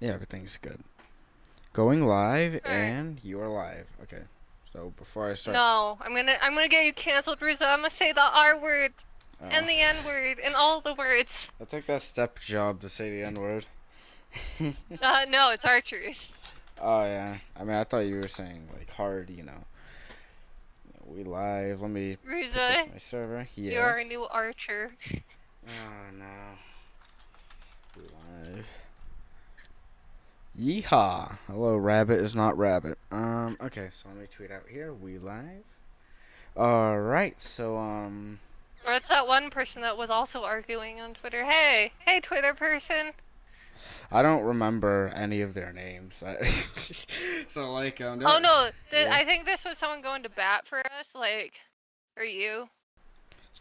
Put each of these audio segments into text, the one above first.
Yeah, everything's good. Going live, Alright. and you're live. Okay. So before I start, No, I'm gonna get you canceled, Ruza. I'm gonna say the R word oh, and the N word and all the words. I think that's step job to say the N word. No, it's Archers. Oh yeah. I mean, I thought you were saying like hard. We live. Let me put this Ruza, in my server. you're our Yes. new Archer. Oh no. We live. Yeehaw. Hello, rabbit is not rabbit. Okay. So let me tweet out here. We live. All right. So. Or it's that one person that was also arguing on Twitter. Hey, Twitter person. I don't remember any of their names. So like Oh no, yeah. I think this was someone going to bat for us, like, or you.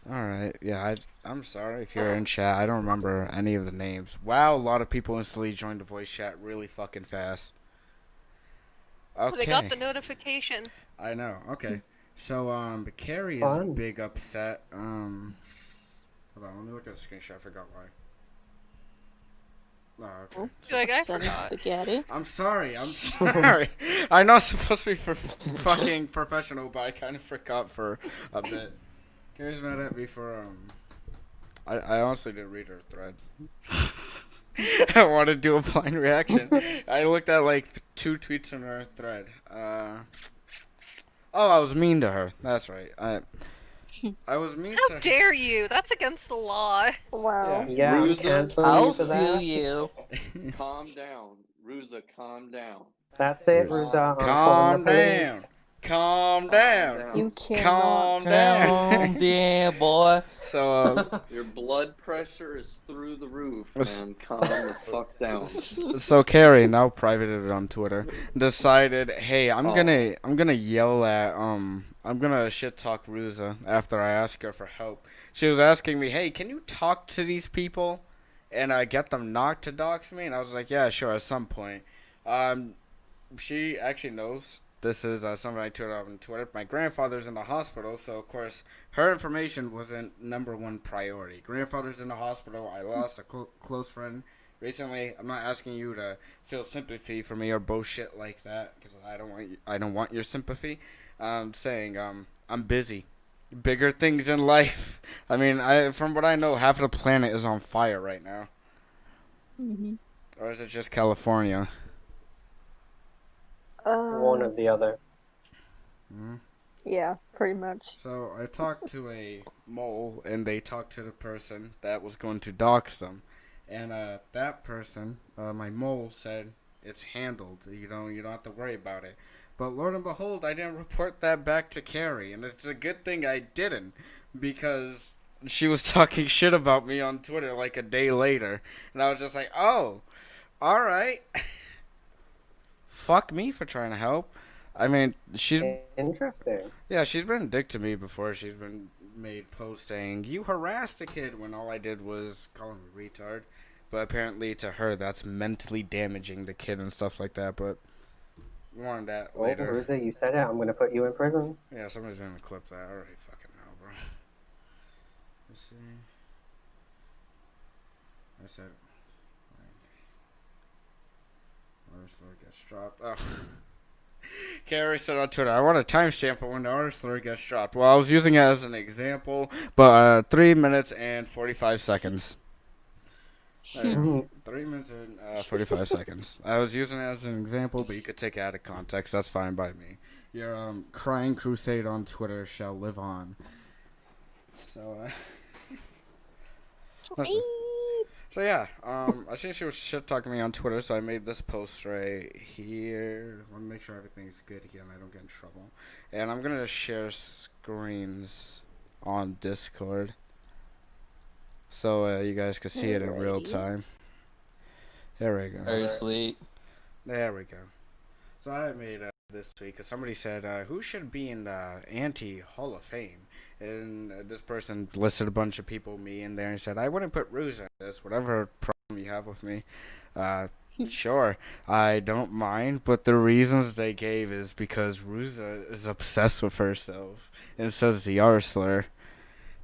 All right. Yeah, I'm sorry if you're in chat. I don't remember any of the names. Wow, a lot of people instantly joined the voice chat really fucking fast. They got Okay. the notification. I know. Okay. So but Carrie is Fun. big upset. Hold on, let me look at the screenshot. I forgot why. Oh, okay. You're like, I Sunny forgot. spaghetti. I'm sorry. I'm sorry. I know it's supposed to be for fucking professional, but I kind of forgot for a bit. Carrie's mad at me for I honestly didn't read her thread. I want to do a blind reaction. I looked at like two tweets in her thread. Oh, I was mean to her. That's right. I was mean How to her. dare you? That's against the law. Wow. Yeah, I'm Ruza, canceling I'll you for sue that. you. calm down. Ruza, calm down. That's it, Ruza. I'm calling the Calm down. police. Calm down. You cannot Calm down. calm down, boy. So Your blood pressure is through the roof, man. Calm the fuck down. so Carrie, now privated it on Twitter, decided, hey, I'm Oh. gonna yell at I'm gonna shit talk Ruza after I ask her for help. She was asking me, hey, can you talk to these people and get them not to dox me? And I was like, yeah, sure, at some point. Um, she actually knows this is something I tweeted out on Twitter. My grandfather's in the hospital, so of course her information wasn't number one priority. Grandfather's in the hospital. I lost a close friend recently. I'm not asking you to feel sympathy for me or bullshit like that because I don't want your sympathy. I'm saying I'm busy. Bigger things in life. I mean, from what I know, half of the planet is on fire right now. Mhm. Or is it just California? One or the other. Mm-hmm. Yeah, pretty much. So I talked to a mole, and they talked to the person that was going to dox them, and that person, my mole, said it's handled. You don't have to worry about it. But Lord and behold, I didn't report that back to Carrie, and it's a good thing I didn't, because she was talking shit about me on Twitter like a day later, and I was just like, oh, all right, fuck me for trying to help. I mean, Interesting. she's been a dick to me before. She's been made posts saying you harassed a kid when all I did was call him a retard. But apparently to her that's mentally damaging the kid and stuff like that. But more on that Oh, later. Ruza, you said it. I'm gonna put you in prison. Yeah, somebody's gonna clip that. I already fucking know, bro. Let's see. I said, artist slur gets dropped. Oh. Carrie said on Twitter, I want a timestamp for when the artist slur gets dropped. Well, I was using it as an example, but 3 minutes and 45 seconds. There you go. 3 minutes and 45 seconds. I was using it as an example, but you could take it out of context. That's fine by me. Your crying crusade on Twitter shall live on. So, listen. So yeah, I think she was shit talking me on Twitter, so I made this post right here. I want to make sure everything's good here and I don't get in trouble. And I'm gonna share screens on Discord, so you guys can see it in real Alrighty. time. There we go. Very sweet. There we go. So I made this tweet because somebody said, who should be in the anti-Hall of Fame? And this person listed a bunch of people, me in there, and said, I wouldn't put Ruse in this, whatever problem you have with me. Sure, I don't mind, but the reasons they gave is because Ruza is obsessed with herself, and so is the Arsler.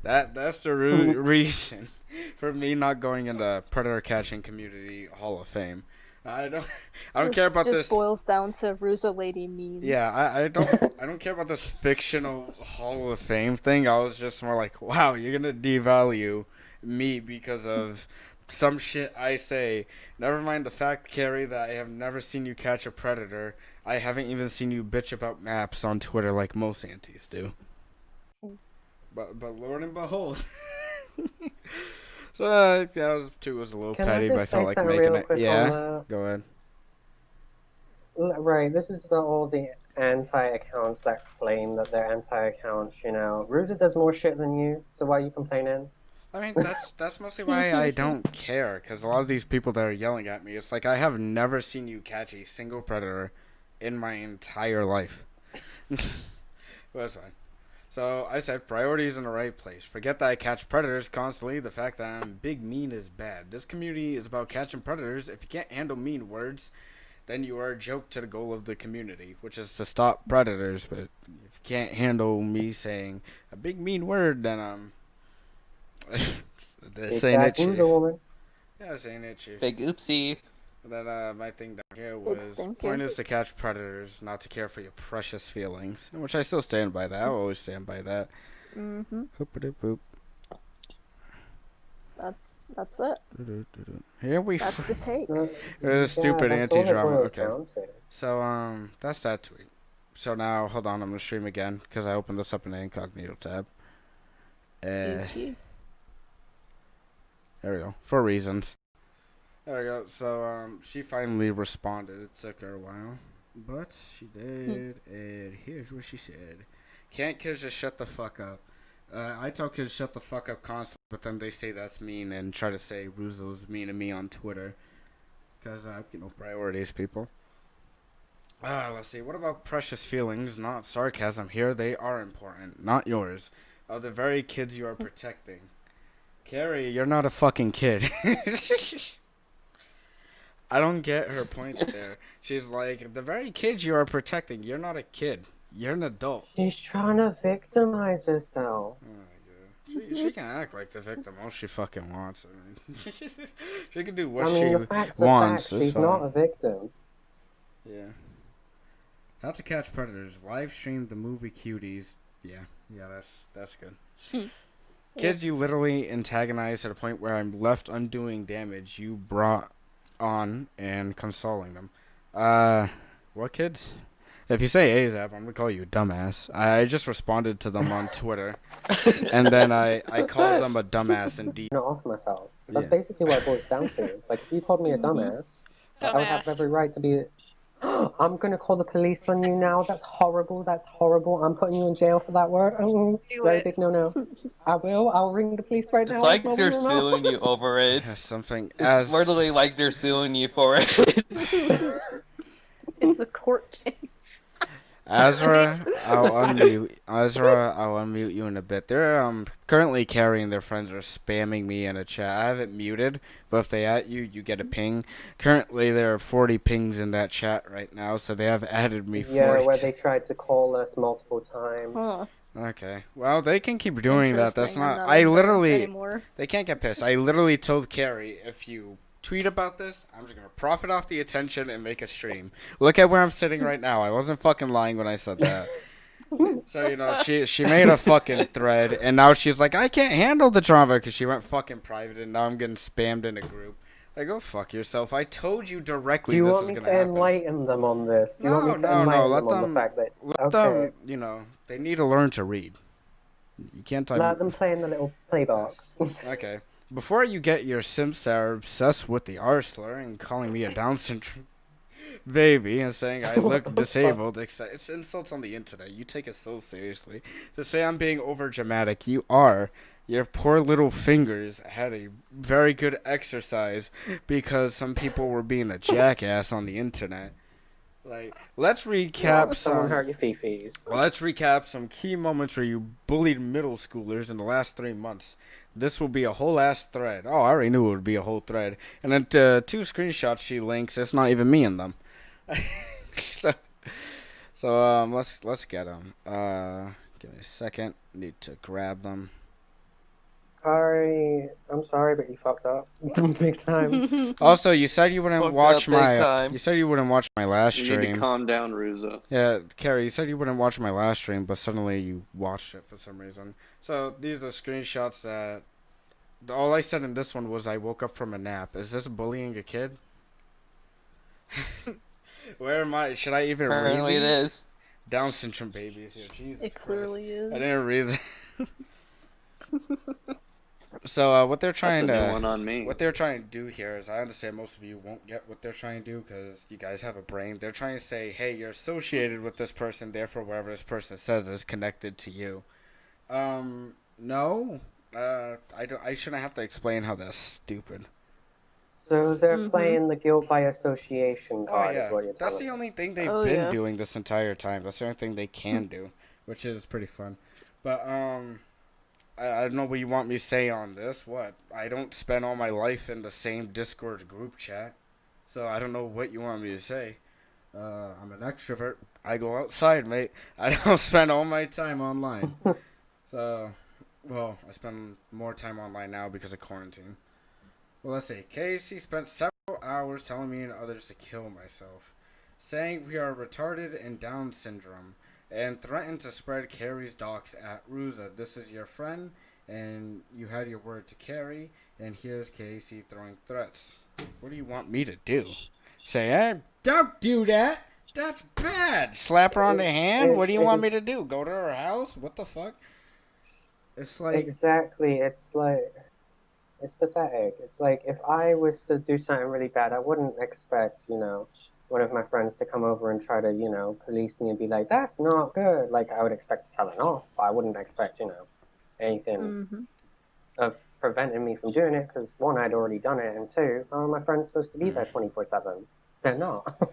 That's the reason for me not going in the Predator Catching Community Hall of Fame. I don't care about just this. boils down to Rusa Lady meme. Yeah, I don't care about this fictional Hall of Fame thing. I was just more like, wow, you're gonna devalue me because of some shit I say. Never mind the fact, Carrie, that I have never seen you catch a predator. I haven't even seen you bitch about maps on Twitter like most aunties do. But Lord and behold. So that was too was a little Can I petty, but I just felt say like something making real it. quick Yeah, on go ahead. Right, this is all the anti-accounts that claim that they're anti-accounts, you know. Rusa does more shit than you, so why are you complaining? I mean, that's mostly why I don't care, because a lot of these people that are yelling at me, it's like I have never seen you catch a single predator in my entire life. But that's fine. So I said priorities in the right place. Forget that I catch predators constantly. The fact that I'm big mean is bad. This community is about catching predators. If you can't handle mean words, then you are a joke to the goal of the community, which is to stop predators. But if you can't handle me saying a big mean word, then this ain't it, Big chief. Rusa woman. Yeah, this ain't it, chief. Big oopsie. Then my thing down here Big was stinker. point is to catch predators, not to care for your precious feelings, which I still stand by that. I always stand by that. Mm-hmm. Hoopity boop. That's it. Here we. That's the take. No, It was stupid that's all it anti-drama. boils Okay. down to. So that's that tweet. So now hold on, I'm gonna stream again because I opened this up in the incognito tab. There we go. For reasons. There we go. So she finally responded. It took her a while, but she did. And here's what she said: "Can't kids just shut the fuck up? I tell kids shut the fuck up constantly, but then they say that's mean and try to say Russo was mean to me on Twitter because I have no priorities, people." Let's see. What about precious feelings? Not sarcasm here. They are important, not yours. Of the very kids you are protecting. Carrie, you're not a fucking kid. I don't get her point there. She's like, the very kids you are protecting, you're not a kid. You're an adult. She's trying to victimize herself. Oh my god. She can act like the victim all she fucking wants. I mean, she can do what I mean, the she facts wants. are facts. It's She's fine. not a victim. Yeah. How to Catch Predators. Live streamed the movie Cuties. Yeah, that's good. Kids you literally antagonize to the point where I'm left undoing damage you brought on and consoling them. What kids? If you say ASAP, I'm gonna call you a dumbass. I just responded to them on Twitter, and then I called them a dumbass in Not off myself. That's Yeah. basically what it boils down to. Like, if you called me a dumbass, I would have Dumbass. every right to be. I'm gonna call the police on you now. That's horrible. That's horrible. I'm putting you in jail for that word. Do Very it. big no. I will. I'll ring the police right now. It's like No, they're no, no. suing you over it. something It's as literally like they're suing you for it. It's a court case. Azra, I'll unmute you in a bit. They're currently carrying their friends are spamming me in a chat. I have it muted, but if they at you, you get a ping. Currently, there are 40 pings in that chat right now, so they have added me 40. Yeah, where they tried to call us multiple times. Huh. Okay, well they can keep doing that. That's Interesting. I'm not. not I into it literally. anymore. They can't get pissed. I literally told Carrie, if you tweet about this, I'm just gonna profit off the attention and make a stream. Look at where I'm sitting right now. I wasn't fucking lying when I said that. So, you know, she made a fucking thread, and now she's like, I can't handle the drama because she went fucking private, and now I'm getting spammed in a group. Like, go fuck yourself. I told you directly Do you this want was me gonna to happen. enlighten them on this? Do you want me to No, enlighten let them on them- the fact that Let okay, them, you know, they need to learn to read. You can't type. let them play in the little play box? Okay. Before you get your simps that are obsessed with the R slur and calling me a Down syndrome baby and saying I look disabled, it's insults on the internet. You take it so seriously. To say I'm being over dramatic, you are. Your poor little fingers had a very good exercise because some people were being a jackass on the internet. Like, let's recap Someone some. hurt your fifis. Let's recap some key moments where you bullied middle schoolers in the last 3 months. This will be a whole ass thread. Oh, I already knew it would be a whole thread. And then 2 screenshots she links. It's not even me in them. so let's get them. Give me a second. Need to grab them. Kari, I'm sorry, but you fucked up. Big time. Also, you said you wouldn't Fucked watch up big my. time. You said you wouldn't watch my last You need to stream. calm down, Ruza. Yeah, Carrie, you said you wouldn't watch my last stream, but suddenly you watched it for some reason. So these are screenshots that. All I said in this one was I woke up from a nap. Is this bullying a kid? Where am I? Should I even Apparently read it these? is. Down syndrome babies here. Jesus It Christ. clearly is. I didn't read that. So what they're trying That's a new to one on me. what they're trying to do here is I understand most of you won't get what they're trying to do because you guys have a brain. They're trying to say, hey, you're associated with this person, therefore whatever this person says is connected to you. No. I shouldn't have to explain how that's stupid. So they're Mhm. playing the guilt by association Oh card, yeah, is what you're that's telling the me. only thing they've Oh, been yeah. doing this entire time. That's the only thing they can do, which is pretty fun. But I don't know what you want me to say on this. What? I don't spend all my life in the same Discord group chat, so I don't know what you want me to say. I'm an extrovert. I go outside, mate. I don't spend all my time online. So, well, I spend more time online now because of quarantine. Well, let's see. Casey spent several hours telling me and others to kill myself, saying we are retarded and Down syndrome, and threatened to spread Carrie's docs at Ruza. This is your friend, and you had your word to Carrie, and here's Casey throwing threats. What do you want me to do? Say, don't do that! That's bad! Slap her on the hand? What do you want me to do? Go to her house? What the fuck? It's like... Exactly. It's like, it's pathetic. It's like if I was to do something really bad, I wouldn't expect, one of my friends to come over and try to, police me and be like, that's not good. Like, I would expect to tell it off, but I wouldn't expect, anything Mm-hmm. of preventing me from doing it because, one, I'd already done it, and two, how are my friends supposed to be there 24/7? They're not.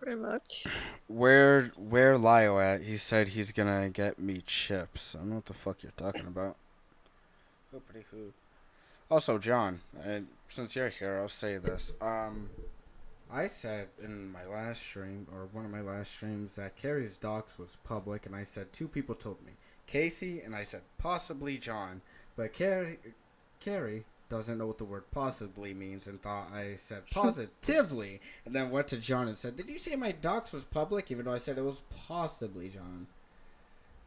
Pretty much. Where Lio at? He said he's gonna get me chips. I don't know what the fuck you're talking about. Hoopity hoop. Also, John, and since you're here, I'll say this. I said in my last stream, or one of my last streams, that Carrie's docs was public, and I said two people told me. Casey, and I said possibly John. But Carrie doesn't know what the word possibly means and thought I said positively, and then went to John and said, did you say my docs was public, even though I said it was possibly John?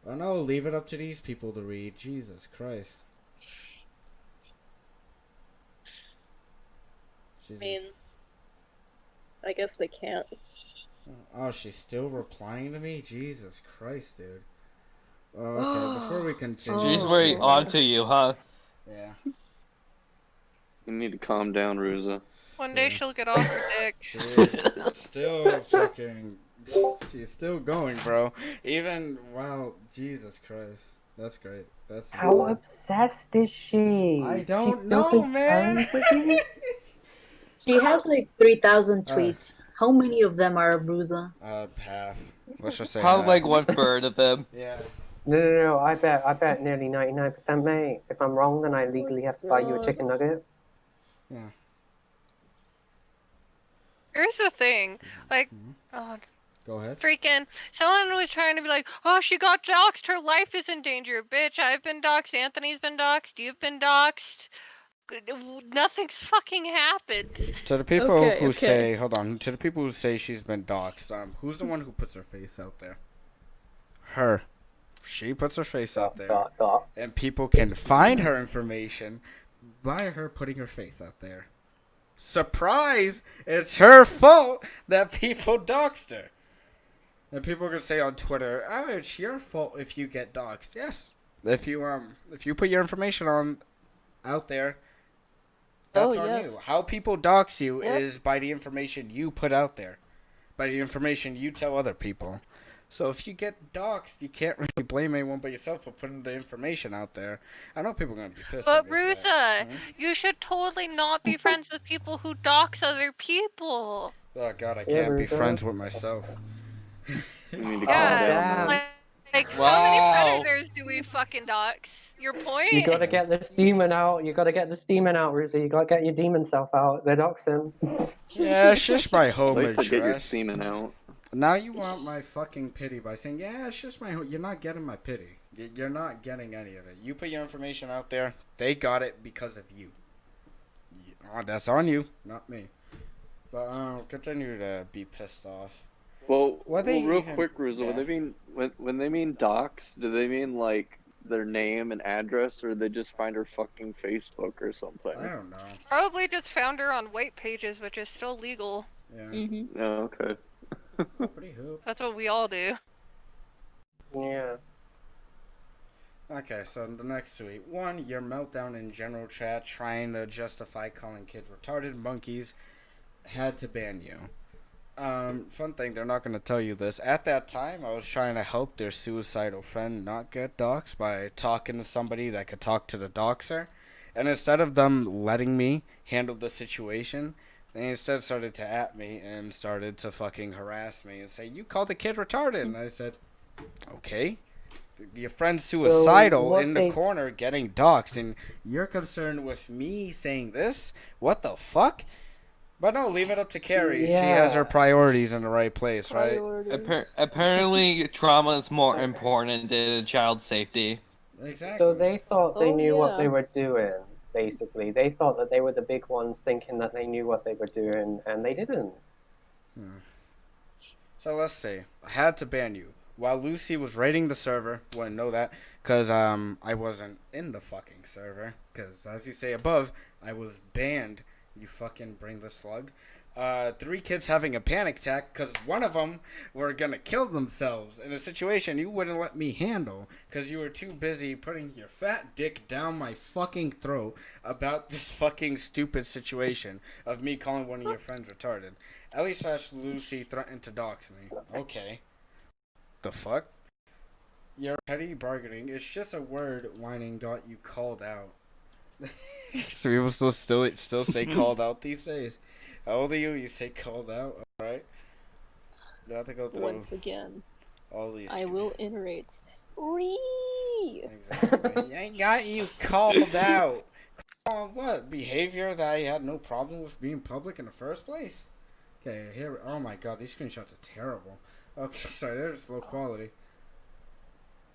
Well, no, leave it up to these people to read. Jesus Christ. I mean, I guess they can't. Oh, she's still replying to me? Jesus Christ, dude. Oh, okay, before we continue. She's Oh, very Lord. onto you, huh? Yeah. You need to calm down, Ruza. One day Yeah. she'll get off her dick. She is still fucking. She's still going, bro. Even wow, Jesus Christ, that's great. That's How insane. obsessed is she? I She's don't still know, concerned man. with you? She has like 3,000 Uh. tweets. How many of them are Bruza? Half. Let's just say Probably half. like 1/3 of them. Yeah. No. I bet nearly 99%, mate. If I'm wrong, then I legally have to buy you a chicken nugget. Here's the thing, like, Mhm. oh, Go ahead. freaking, someone was trying to be like, oh, she got doxxed, her life is in danger. Bitch, I've been doxxed, Anthony's been doxxed, you've been doxxed. Nothing's fucking happened. To the people Okay, who okay. say, hold on, to the people who say she's been doxxed, who's the one who puts her face out there? Her. She puts her face out there, Dot. and people can find her information by her putting her face out there. Surprise! It's her fault that people doxed her. And people can say on Twitter, "Oh, it's your fault if you get doxed." Yes, if you put your information out there, that's Oh, on yes. you. How people dox you Yep. is by the information you put out there, by the information you tell other people. So if you get doxed, you can't really blame anyone but yourself for putting the information out there. I know people are gonna be pissed. But at me for that. Ruza, you should totally not be friends with people who dox other people. Oh God, I Yeah, can't be Ruza. friends with myself. You need to Yeah. calm down. damn. man. Like, how Wow. many predators do we fucking dox? Your point? You gotta get this demon out. You gotta get this demon out, Ruzi. You gotta get your demon self out. They're doxing. Yeah, it's just my At home least I get your address. semen out. Now you want my fucking pity by saying, yeah, it's just my home. You're not getting my pity. You're not getting any of it. You put your information out there. They got it because of you. That's on you, not me. But continue to be pissed off. Well, What they real even- quick, Ruzo, yeah. when they mean docs, do they mean like their name and address, or they just find her fucking Facebook or something? I don't know. Probably just found her on white pages, which is still legal. Yeah. Mm-hmm. Oh, okay. Hoppity hoop. That's what we all do. Yeah. Okay, so the next tweet. 1, your meltdown in general chat trying to justify calling kids retarded monkeys had to ban you. Fun thing, they're not going to tell you this. At that time, I was trying to help their suicidal friend not get doxxed by talking to somebody that could talk to the doxer. And instead of them letting me handle the situation, they instead started to at me and started to fucking harass me and say, you called the kid retarded. And I said, okay. Your friend's suicidal what in the they- corner getting doxxed, and you're concerned with me saying this? What the fuck? But no, leave it up to Carrie. She has her Yeah. priorities in the right place, right? Apparently, trauma is more important than child safety. Exactly. So they thought they Oh, knew what they yeah. were doing, basically. They thought that they were the big ones thinking that they knew what they were doing, and they didn't. So let's see. I had to ban you. While Lucy was raiding the server, wouldn't know that, because I wasn't in the fucking server. Because, as you say above, I was banned, you fucking brainless slug. 3 kids having a panic attack, because one of them were going to kill themselves in a situation you wouldn't let me handle, because you were too busy putting your fat dick down my fucking throat about this fucking stupid situation of me calling one of your friends retarded. Ellie/Lucy threatened to dox me. Okay. The fuck? Your petty bargaining. It's just a word whining got you called out. So people still say called out these days. How old are you? You say called out? Alright. You have to go through Once again, all these. I will iterate. Wee! Exactly. I got you called out. On what? Behavior that I had no problem with being public in the first place? Okay, here. Oh my god, these screenshots are terrible. Okay, sorry, they're just low quality.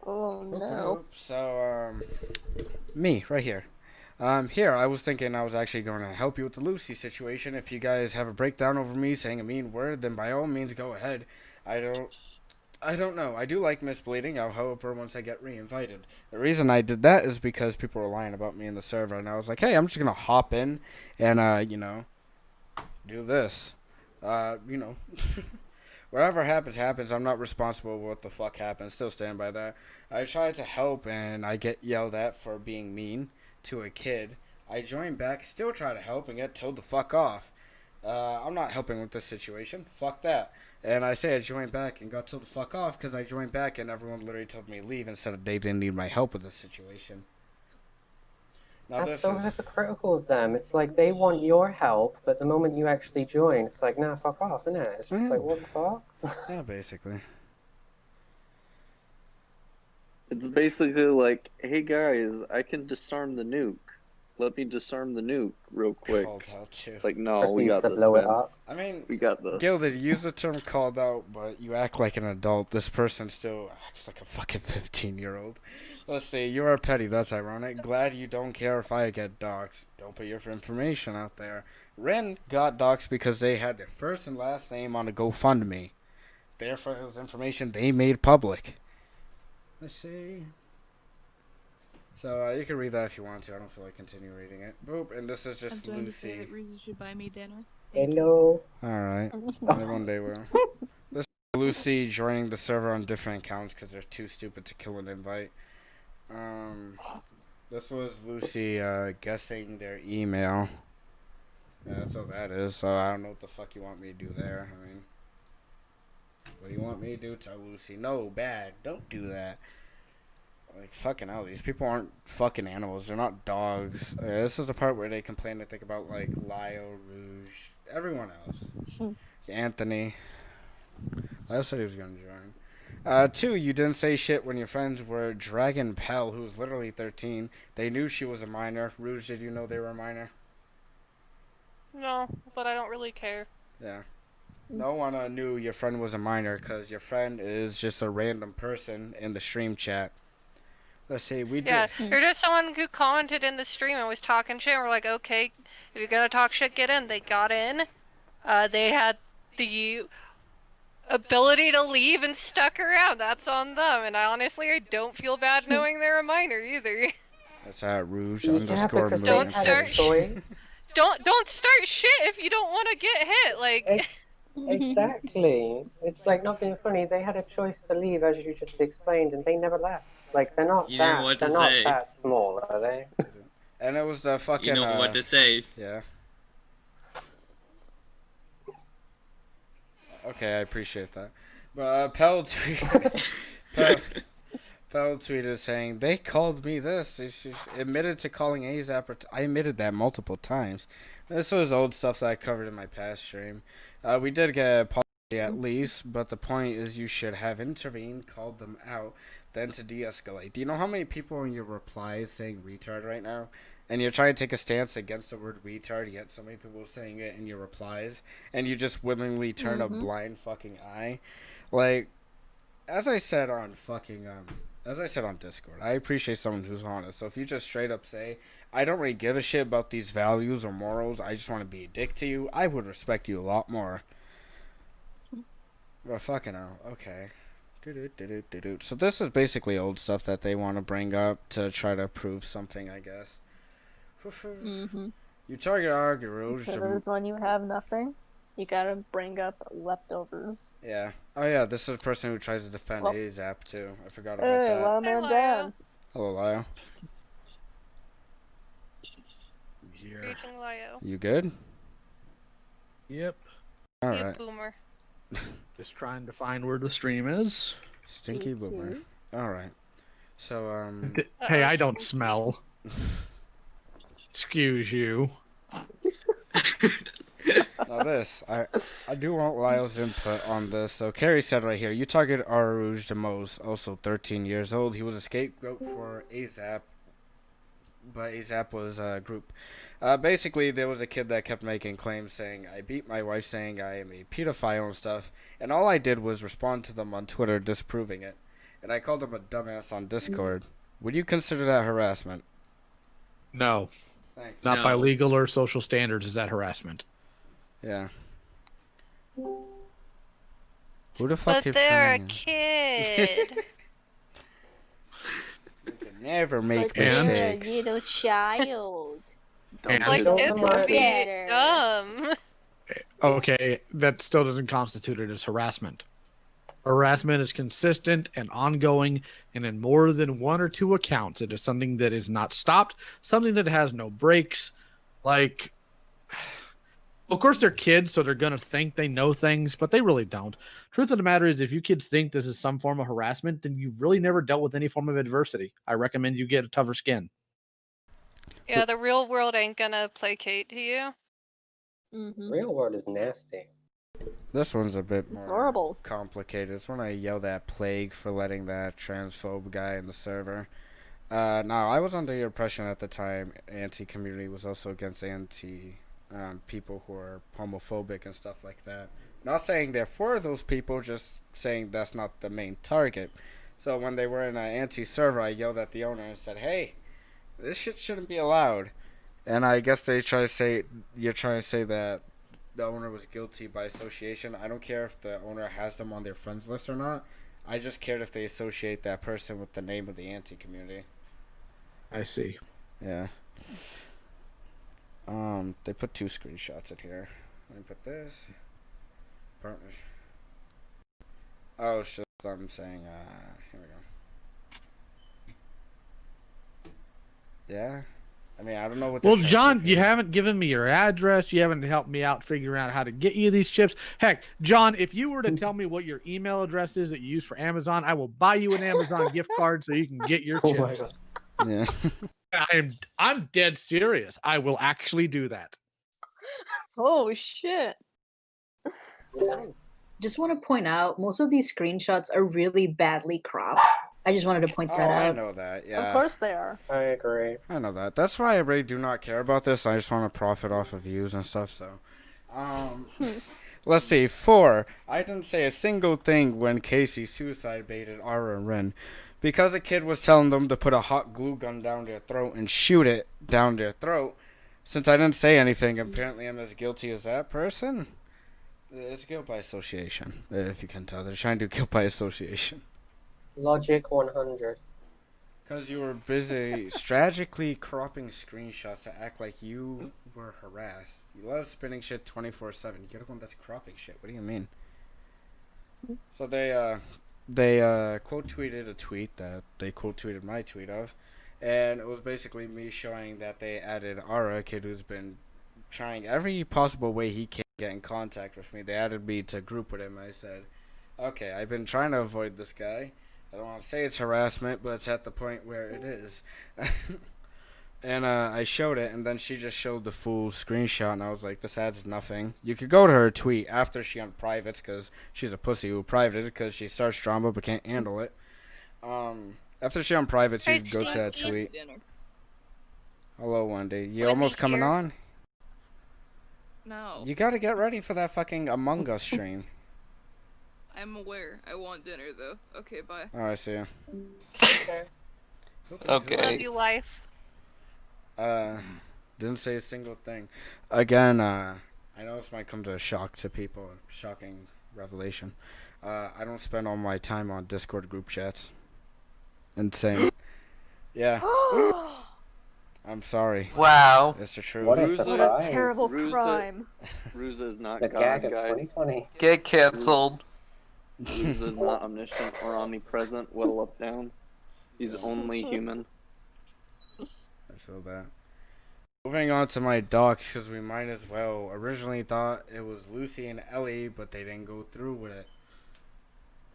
Oh no. So, me, right here. Here, I was thinking I was actually going to help you with the Lucy situation. If you guys have a breakdown over me saying a mean word, then by all means go ahead. I don't know. I do like Miss Bleeding. I'll help her once I get re-invited. The reason I did that is because people were lying about me in the server, and I was like, hey, I'm just going to hop in and, do this. Whatever happens, happens. I'm not responsible for what the fuck happens. Still stand by that. I try to help, and I get yelled at for being mean to a kid. I join back, still try to help, and get told to fuck off. I'm not helping with this situation. Fuck that. And I say I joined back and got told to fuck off because I joined back and everyone literally told me to leave instead of they didn't need my help with this situation. Now That's this so is... hypocritical of them. It's like they want your help, but the moment you actually join, it's like, nah, fuck off, isn't it? It's just Yeah. like, what the fuck? Yeah, basically. It's basically like, hey guys, I can disarm the nuke. Let me disarm the nuke real quick. Called out too. Like, no, we Proceeds got to this, blow it man. up. I mean, We got this. Gilded, you use the term called out, but you act like an adult. This person still acts like a fucking 15-year-old. Let's see, you are petty. That's ironic. Glad you don't care if I get doxxed. Don't put your information out there. Ren got doxxed because they had their first and last name on a GoFundMe. Therefore, it was information they made public. Let's see. So, you can read that if you want to. I don't feel like continue reading it. Boop, and this is I'm just trying to say Lucy. that Ruza should buy me dinner. Thank you. Hello. Alright. Maybe one day will. This is Lucy joining the server on different accounts because they're too stupid to kill an invite. This was Lucy guessing their email. Yeah, that's all that is. So I don't know what the fuck you want me to do there. I mean, what do you want me to do? Tell Lucy, no, bad. Don't do that. Like, fucking hell, these people aren't fucking animals. They're not dogs. This is the part where they complain, I think, about, like, Lio, Rouge, everyone else. Anthony. Lio said he was going to join. 2, you didn't say shit when your friends were Dragon Pell, who was literally 13. They knew she was a minor. Rouge, did you know they were a minor? No, but I don't really care. Yeah. No one knew your friend was a minor because your friend is just a random person in the stream chat. Let's see, we did. Yeah, there's just someone who commented in the stream and was talking shit. And we're like, okay, if you're gonna talk shit, get in. They got in. They had the ability to leave and stuck around. That's on them. And I don't feel bad knowing they're a minor either. That's at Rouge Yeah, underscore because movement. Don't they had a start- choice. Don't start shit if you don't want to get hit. Like, Exactly. It's like not being funny. They had a choice to leave, as you just explained, and they never left. Like they're not You didn't know that. what to They're not say. that small, are they? And it was the fucking. You know what to say. Yeah. Okay, I appreciate that. But Pell tweeted saying they called me this. She admitted to calling ASAP. I admitted that multiple times. This was old stuff that I covered in my past stream. We did get an apology at least, but the point is you should have intervened, called them out, then to de-escalate. Do you know how many people in your replies saying retard right now? And you're trying to take a stance against the word retard, yet so many people saying it in your replies, and you just willingly turn a blind fucking eye. Like, as I said on Discord, I appreciate someone who's honest. So if you just straight up say, I don't really give a shit about these values or morals, I just want to be a dick to you, I would respect you a lot more. But fucking hell, okay. So this is basically old stuff that they want to bring up to try to prove something, I guess. You target arguers. Because when you have nothing, you gotta bring up leftovers. Yeah. Oh yeah, this is a person who tries to defend Well- ASAP too. I forgot about Hey, that. let man Hello. down. Hello, Lyle. Raging Lio. You good? Yep. All You right. boomer. Just trying to find where the stream is. Stinky Thank boomer. you. All right. So Hey, I don't smell. Excuse you. now this, I do want Lyle's input on this. So Carrie said right here, you target Arouge the most, also 13 years old. He was a scapegoat for ASAP, but ASAP was a group. Basically, there was a kid that kept making claims saying, I beat my wife, saying I am a pedophile and stuff. And all I did was respond to them on Twitter disproving it. And I called him a dumbass on Discord. Would you consider that harassment? No. Thanks. Not by No. legal or social standards is that harassment. Yeah. Who the fuck But keeps they're a saying it? kid. You can never make And- mistakes. little child. And- Like, Don't kids mind- would be Better. dumb. Okay, that still doesn't constitute it as harassment. Harassment is consistent and ongoing, and in more than one or two accounts, it is something that is not stopped, something that has no breaks. Like, of course, they're kids, so they're going to think they know things, but they really don't. Truth of the matter is, if you kids think this is some form of harassment, then you've really never dealt with any form of adversity. I recommend you get a tougher skin. Yeah, the real world ain't gonna placate to you. Real world is nasty. This one's a bit It's more horrible. complicated. It's when I yelled at Plague for letting that transphobe guy in the server. Now, I was under the impression at the time anti-community was also against people who are homophobic and stuff like that. Not saying they're for those people, just saying that's not the main target. So when they were in an anti-server, I yelled at the owner and said, hey, this shit shouldn't be allowed. And I guess they try to say, you're trying to say that the owner was guilty by association. I don't care if the owner has them on their friends list or not. I just cared if they associate that person with the name of the anti-community. I see. Yeah. They put 2 screenshots in here. Let me put this. Partners. Oh, shit. I'm saying, here we go. Yeah. I mean, I don't know what. Well, John, you haven't given me your address. You haven't helped me out figuring out how to get you these chips. Heck, John, if you were to tell me what your email address is that you use for Amazon, I will buy you an Amazon gift card so you can get your Oh my chips. Yeah. I'm dead serious. I will actually do that. Oh shit. Just want to point out, most of these screenshots are really badly cropped. I just wanted to point Oh, that I out. know that. Yeah. Of course they are. I agree. I know that. That's why I really do not care about this. I just want to profit off of views and stuff. So, let's see. 4. I didn't say a single thing when Casey suicide baited Ara and Ren. because a kid was telling them to put a hot glue gun down their throat and shoot it down their throat. Since I didn't say anything, apparently I'm as guilty as that person. It's guilt by association, if you can tell. They're trying to do guilt by association. Logic 100. Because you were busy strategically cropping screenshots to act like you were harassed. You love spinning shit 24/7. You're the one that's cropping shit. What do you mean? So they quote tweeted a tweet that they quote tweeted my tweet of, and it was basically me showing that they added Ara, a kid who's been trying every possible way he can get in contact with me. They added me to group with him. I said, okay, I've been trying to avoid this guy. I don't want to say it's harassment, but it's at the point where it is. And I showed it, and then she just showed the full screenshot, and I was like, this adds nothing. You could go to her tweet after she unprivates, because she's a pussy who privated because she starts drama but can't handle it. After she unprivates, you could go to that tweet. Hello, Wendy. You almost coming on? No. You gotta get ready for that fucking Among Us stream. I'm aware. I want dinner though. Okay, bye. Oh, I see you. Okay. Okay. Love you, wife. Didn't say a single thing. Again, I know this might come to a shock to people, a shocking revelation. I don't spend all my time on Discord group chats. Insane. Yeah. I'm sorry. Wow. It's the truth. What a Ruza- surprise. Terrible Ruza- crime. Ruza is not The God, gag of guys. 2020. Get canceled. Ruza is not omniscient or omnipresent. Whittle up down. He's only human. I feel that. Moving on to my docs, because we might as well. Originally thought it was Lucy and Ellie, but they didn't go through with it.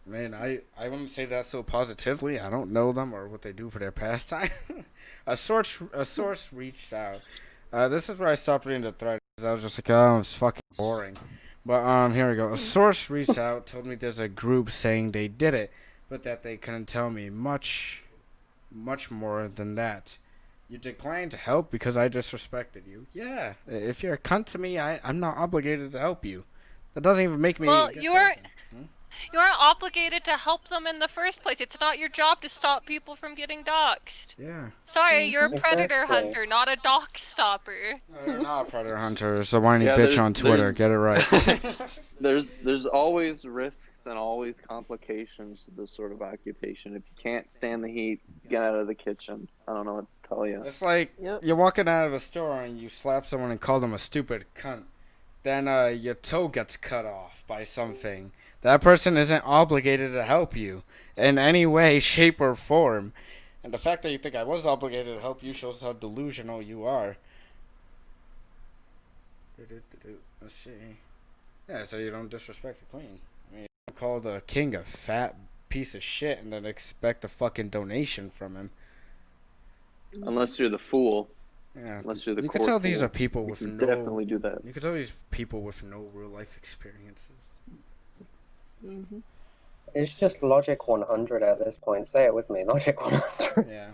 Man, I wouldn't say that so positively. I don't know them or what they do for their pastime. a source reached out. This is where I stopped reading the thread, because I was just like, oh, it's fucking boring. But here we go. A source reached out, told me there's a group saying they did it, but that they couldn't tell me much more than that. You declined to help because I disrespected you. Yeah, if you're a cunt to me, I'm not obligated to help you. That doesn't even make me. Well, a good you are. person. You aren't obligated to help them in the first place. It's not your job to stop people from getting doxxed. Yeah. Sorry, you're a predator Exactly. hunter, not a dox stopper. You're not a predator hunter. It's a whiny Yeah, bitch there's- on Twitter. there's- Get it right. There's always risks and always complications to this sort of occupation. If you can't stand the heat, get out of the kitchen. I don't know what to tell you. It's like Yep. you're walking out of a store and you slap someone and call them a stupid cunt. Then your toe gets cut off by something. That person isn't obligated to help you in any way, shape, or form. And the fact that you think I was obligated to help you shows how delusional you are. Let's see. Yeah, so you don't disrespect the queen. I mean, you don't call the king a fat piece of shit and then expect a fucking donation from him. Unless you're the fool. Yeah, Unless you're the you can court tell these fool. are people You with can no. definitely do that. You can tell these people with no real life experiences. Mm-hmm. It's just logic 100 at this point. Say it with me. Logic 100. Yeah.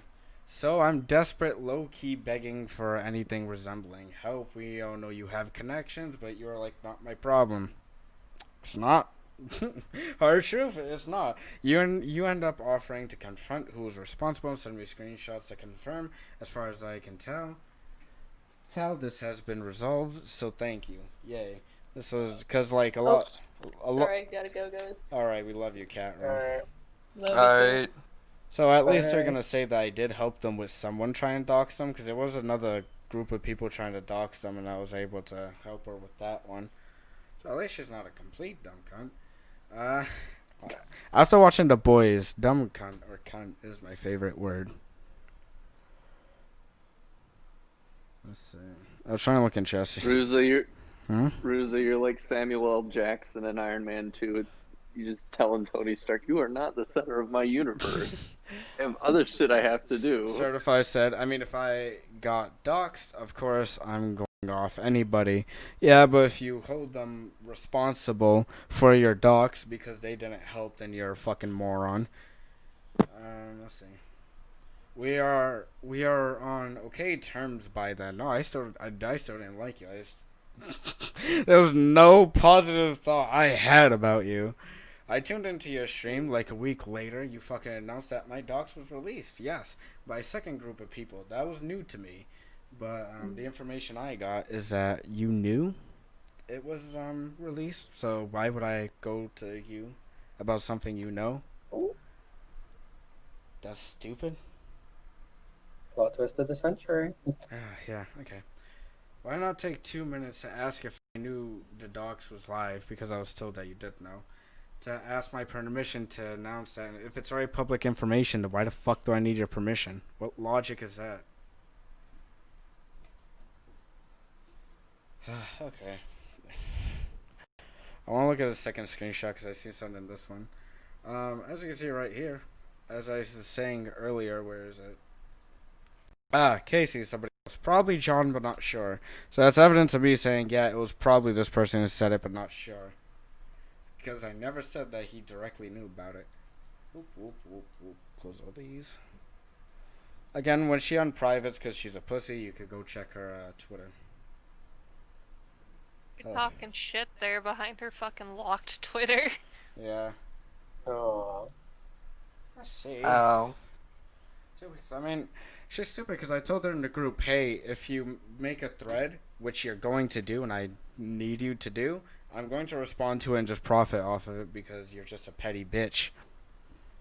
So I'm desperate, low-key begging for anything resembling help. We all know you have connections, but you're like not my problem. It's not. Hard truth, it's not. You end up offering to confront who's responsible and send me screenshots to confirm. As far as I can tell, this has been resolved. So thank you. Yay. This was because like a lot. Sorry, gotta go, guys. All right, we love you, Cat. Alright. Love you too. Alright. So at least they're Alright. gonna say that I did help them with someone trying to dox them, because there was another group of people trying to dox them, and I was able to help her with that one. So at least she's not a complete dumb cunt. After watching The Boys, dumb cunt or cunt is my favorite word. Let's see. I was trying to look in Chelsea. Ruza, Hmm? you're like Samuel L. Jackson in Iron Man 2. It's you just telling Tony Stark, you are not the center of my universe. I have other shit I have to do. Certified said, I mean, if I got doxxed, of course I'm going off anybody. Yeah, but if you hold them responsible for your dox because they didn't help, then you're a fucking moron. Let's see. We are on okay terms by then. No, I still didn't like you. There was no positive thought I had about you. I tuned into your stream like a week later. You fucking announced that my docs was released. Yes, by a second group of people. That was new to me. But the information I got is that you knew it was released. So why would I go to you about something you know? That's stupid. Plot twist of the century. Yeah, okay. Why not take 2 minutes to ask if I knew the docs was live, because I was told that you did know. To ask my permission to announce that. If it's already public information, then why the fuck do I need your permission? What logic is that? Okay. I want to look at a second screenshot because I see something in this one. As you can see right here, as I was saying earlier, where is it? Casey, somebody else. Probably John, but not sure. So that's evidence of me saying, yeah, it was probably this person who said it, but not sure. Because I never said that he directly knew about it. Whoop, whoop, whoop, whoop. Close all these. Again, when she unprivates because she's a pussy, you could go check her Twitter. You're talking shit there behind her fucking locked Twitter. Yeah. Oh. I see. Oh. I mean, she's stupid because I told her in the group, hey, if you make a thread, which you're going to do and I need you to do, I'm going to respond to it and just profit off of it because you're just a petty bitch.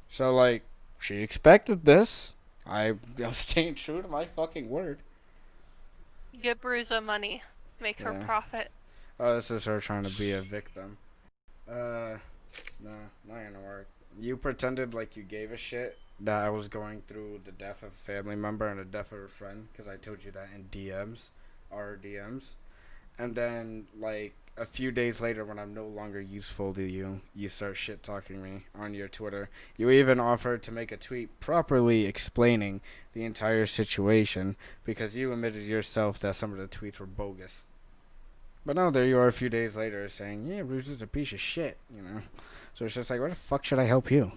So, like, she expected this. I'm staying true to my fucking word. Give Bruiser money. Make her profit. Oh, this is her trying to be a victim. Nah, not gonna work. You pretended like you gave a shit that I was going through the death of a family member and the death of a friend, because I told you that in DMs, our DMs. And then, like, a few days later, when I'm no longer useful to you, you start shit-talking me on your Twitter. You even offered to make a tweet properly explaining the entire situation, because you admitted yourself that some of the tweets were bogus. But no, there you are a few days later saying, yeah, Bruce is a piece of shit, you know. So it's just like, where the fuck should I help you?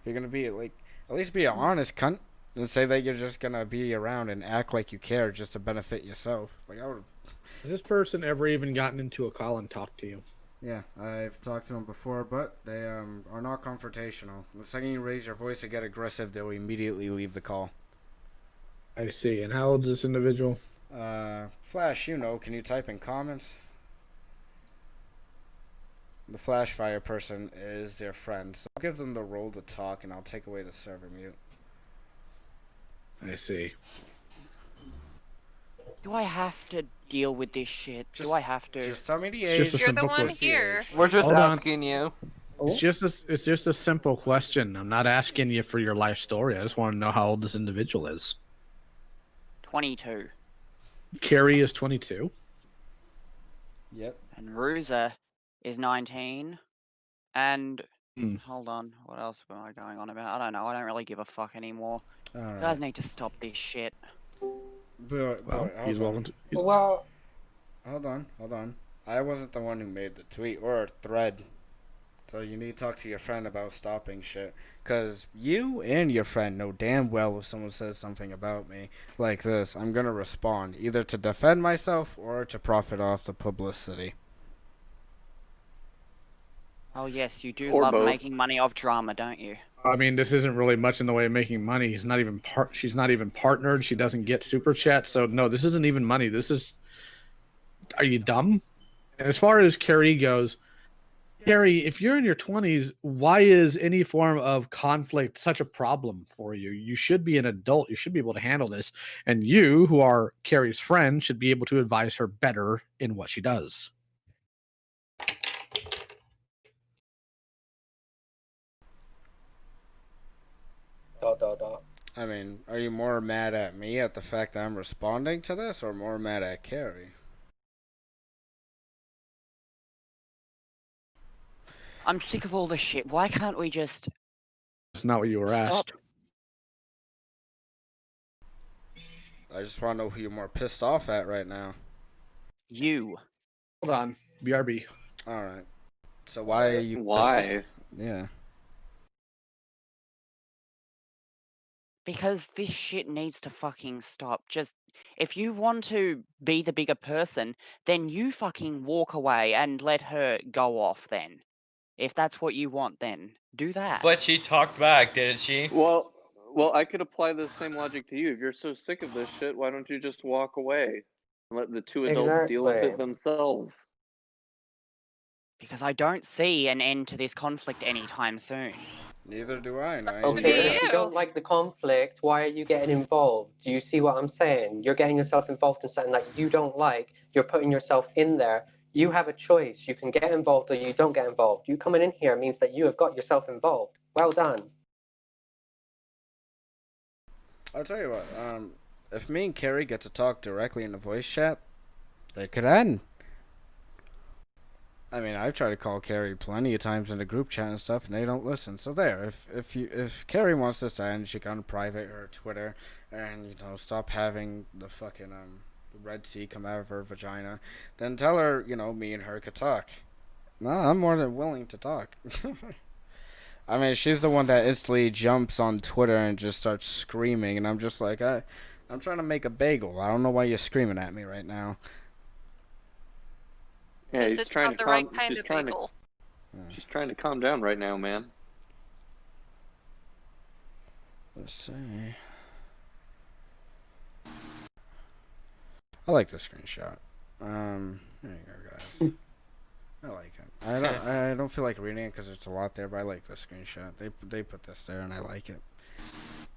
You're gonna be, like, at least be an honest cunt and say that you're just gonna be around and act like you care just to benefit yourself. Like, I would. Has this person ever even gotten into a call and talked to you? Yeah, I've talked to them before, but they are not confrontational. The second you raise your voice and get aggressive, they'll immediately leave the call. I see. And how old is this individual? Flash, you know, can you type in comments? The Flash Fire person is their friend, so I'll give them the role to talk and I'll take away the server mute. I see. Do I have to deal with this shit? Do I have to? Just tell me the age. You're the one here. We're just Hold on. asking you. It's just a simple question. I'm not asking you for your life story. I just want to know how old this individual is. 22. Carrie is 22. Yep. And Ruza is 19. And hold on, what else am I going on about? I don't know. I don't really give a fuck anymore. You guys need to stop this shit. But He's welcome to. Well, hold on. I wasn't the one who made the tweet or thread. So you need to talk to your friend about stopping shit. Because you and your friend know damn well if someone says something about me like this, I'm going to respond. Either to defend myself or to profit off the publicity. Oh yes, you do Or love both. making money off drama, don't you? I mean, this isn't really much in the way of making money. She's not even partnered. She doesn't get super chat. So no, this isn't even money. This is. Are you dumb? And as far as Carrie goes, Carrie, if you're in your 20s, why is any form of conflict such a problem for you? You should be an adult. You should be able to handle this. And you, who are Carrie's friend, should be able to advise her better in what she does. I mean, are you more mad at me at the fact that I'm responding to this, or more mad at Carrie? I'm sick of all this shit. Why can't we just... That's not what you were asked. I just want to know who you're more pissed off at right now. You. Hold on. BRB. Alright. So why are you... Why? Yeah. Because this shit needs to fucking stop. Just, if you want to be the bigger person, then you fucking walk away and let her go off then. If that's what you want, then do that. But she talked back, didn't she? Well, I could apply the same logic to you. If you're so sick of this shit, why don't you just walk away and let the two adults deal with it themselves? Because I don't see an end to this conflict anytime soon. Neither do I. Okay, but if you don't like the conflict, why are you getting involved? Do you see what I'm saying? You're getting yourself involved in something that you don't like. You're putting yourself in there. You have a choice. You can get involved or you don't get involved. You coming in here means that you have got yourself involved. Well done. I'll tell you what. If me and Carrie get to talk directly in the voice chat, it could end. I mean, I've tried to call Carrie plenty of times in the group chat and stuff, and they don't listen. So there, if Carrie wants this to end, she can private her Twitter, and stop having the fucking the Red Sea come out of her vagina. Then tell her, me and her could talk. No, I'm more than willing to talk. I mean, she's the one that instantly jumps on Twitter and just starts screaming, and I'm just like, I'm trying to make a bagel. I don't know why you're screaming at me right now. Yeah, he's trying to calm. She's trying to calm down right now, man. Let's see. I like the screenshot. There you go, guys. I like it. I don't feel like reading it because there's a lot there, but I like the screenshot. They put this there, and I like it.